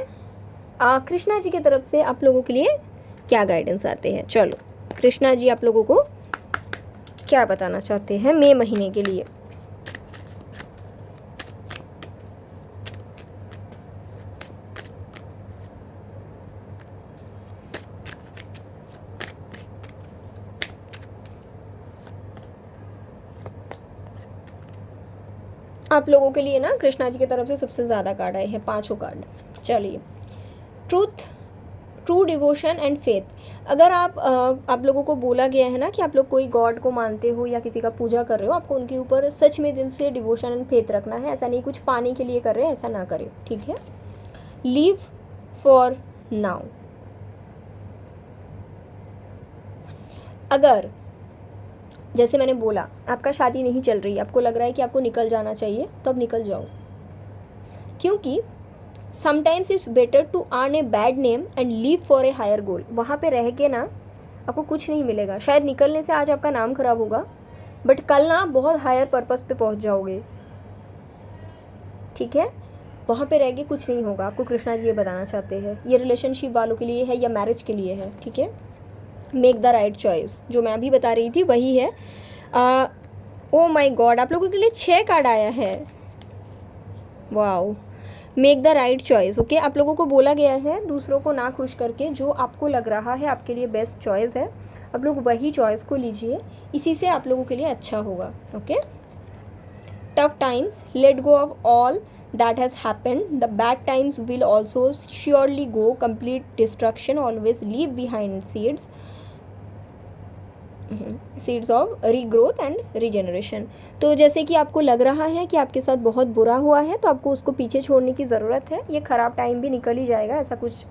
कृष्णा जी की तरफ से आप लोगों के लिए क्या गाइडेंस आते हैं। चलो कृष्णा जी आप लोगों को क्या बताना चाहते हैं मई महीने के लिए। आप लोगों के लिए ना कृष्णा जी की तरफ से सबसे ज़्यादा कार्ड आए हैं, 5 कार्ड। चलिए truth, true devotion and faith. अगर आप लोगों को बोला गया है ना कि आप लोग कोई गॉड को मानते हो या किसी का पूजा कर रहे हो, आपको उनके ऊपर सच में दिल से डिवोशन एंड फेथ रखना है। ऐसा नहीं कुछ पाने के लिए कर रहे हैं, ऐसा ना करें, ठीक है। Leave for now. अगर जैसे मैंने बोला आपका शादी नहीं चल रही, आपको लग रहा है कि आपको निकल जाना चाहिए, तो अब निकल जाओ, क्योंकि sometimes it's better to earn a bad name and leave for a higher goal. वहाँ पे रह के ना आपको कुछ नहीं मिलेगा। शायद निकलने से आज आपका नाम खराब होगा, बट कल ना बहुत हायर पर्पस पे पहुँच जाओगे, ठीक है। वहाँ पे रह के कुछ नहीं होगा, आपको कृष्णा जी ये बताना चाहते हैं। ये रिलेशनशिप वालों के लिए है या मैरिज के लिए है, ठीक है। मेक द राइट चॉइस, जो मैं अभी बता रही थी वही है। ओ माय गॉड, आप लोगों के लिए 6 कार्ड आया है, wow. Make the right choice, okay. आप लोगों को बोला गया है दूसरों को ना खुश करके जो आपको लग रहा है आपके लिए बेस्ट चॉइस है, आप लोग वही चॉइस को लीजिए, इसी से आप लोगों के लिए अच्छा होगा, okay. Tough times, let go of all that has happened, the bad times will also surely go, complete destruction always leave behind seeds of regrowth and regeneration। तो जैसे कि आपको लग रहा है कि आपके साथ बहुत बुरा हुआ है, तो आपको उसको पीछे छोड़ने की ज़रूरत है। ये ख़राब टाइम भी निकल ही जाएगा, ऐसा कुछ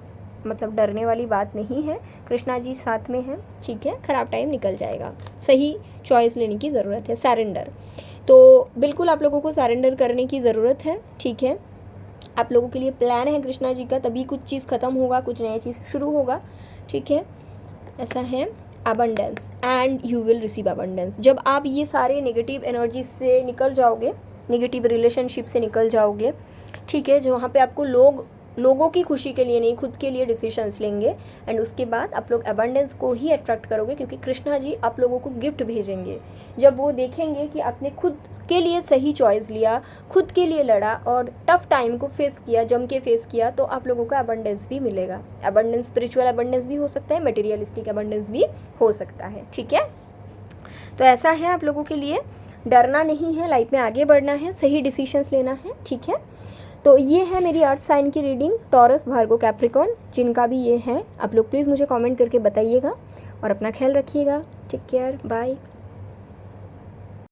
मतलब डरने वाली बात नहीं है, कृष्णा जी साथ में हैं, ठीक है। ख़राब टाइम निकल जाएगा, सही चॉइस लेने की ज़रूरत है। सरेंडर, तो बिल्कुल आप लोगों को सरेंडर करने की ज़रूरत है, ठीक है। आप लोगों के लिए प्लान है कृष्णा जी का, तभी कुछ चीज़ ख़त्म होगा, कुछ नया चीज़ शुरू होगा, ठीक है। ऐसा है। Abundance, and you will receive abundance. जब आप ये सारे नेगेटिव एनर्जी से निकल जाओगे, नेगेटिव रिलेशनशिप से निकल जाओगे, ठीक है, जो वहाँ पे आपको लोगों की खुशी के लिए नहीं, खुद के लिए डिसीजंस लेंगे, एंड उसके बाद आप लोग अबंडेंस को ही अट्रैक्ट करोगे, क्योंकि कृष्णा जी आप लोगों को गिफ्ट भेजेंगे। जब वो देखेंगे कि आपने खुद के लिए सही चॉइस लिया, खुद के लिए लड़ा और टफ टाइम को फेस किया, जम के फेस किया, तो आप लोगों को अबंडेंस भी मिलेगा। अबंडेंस स्पिरिचुअल अबंडेंस भी हो सकता है, मटेरियलिस्टिक अबंडेंस भी हो सकता है, ठीक है। तो ऐसा है, आप लोगों के लिए डरना नहीं है, लाइफ में आगे बढ़ना है, सही डिसीजंस लेना है, ठीक है। तो ये है मेरी अर्थ साइन की रीडिंग, टॉरस, भार्गो, कैप्रिकॉर्न, जिनका भी ये है, आप लोग प्लीज़ मुझे कमेंट करके बताइएगा और अपना ख्याल रखिएगा। Take care, bye.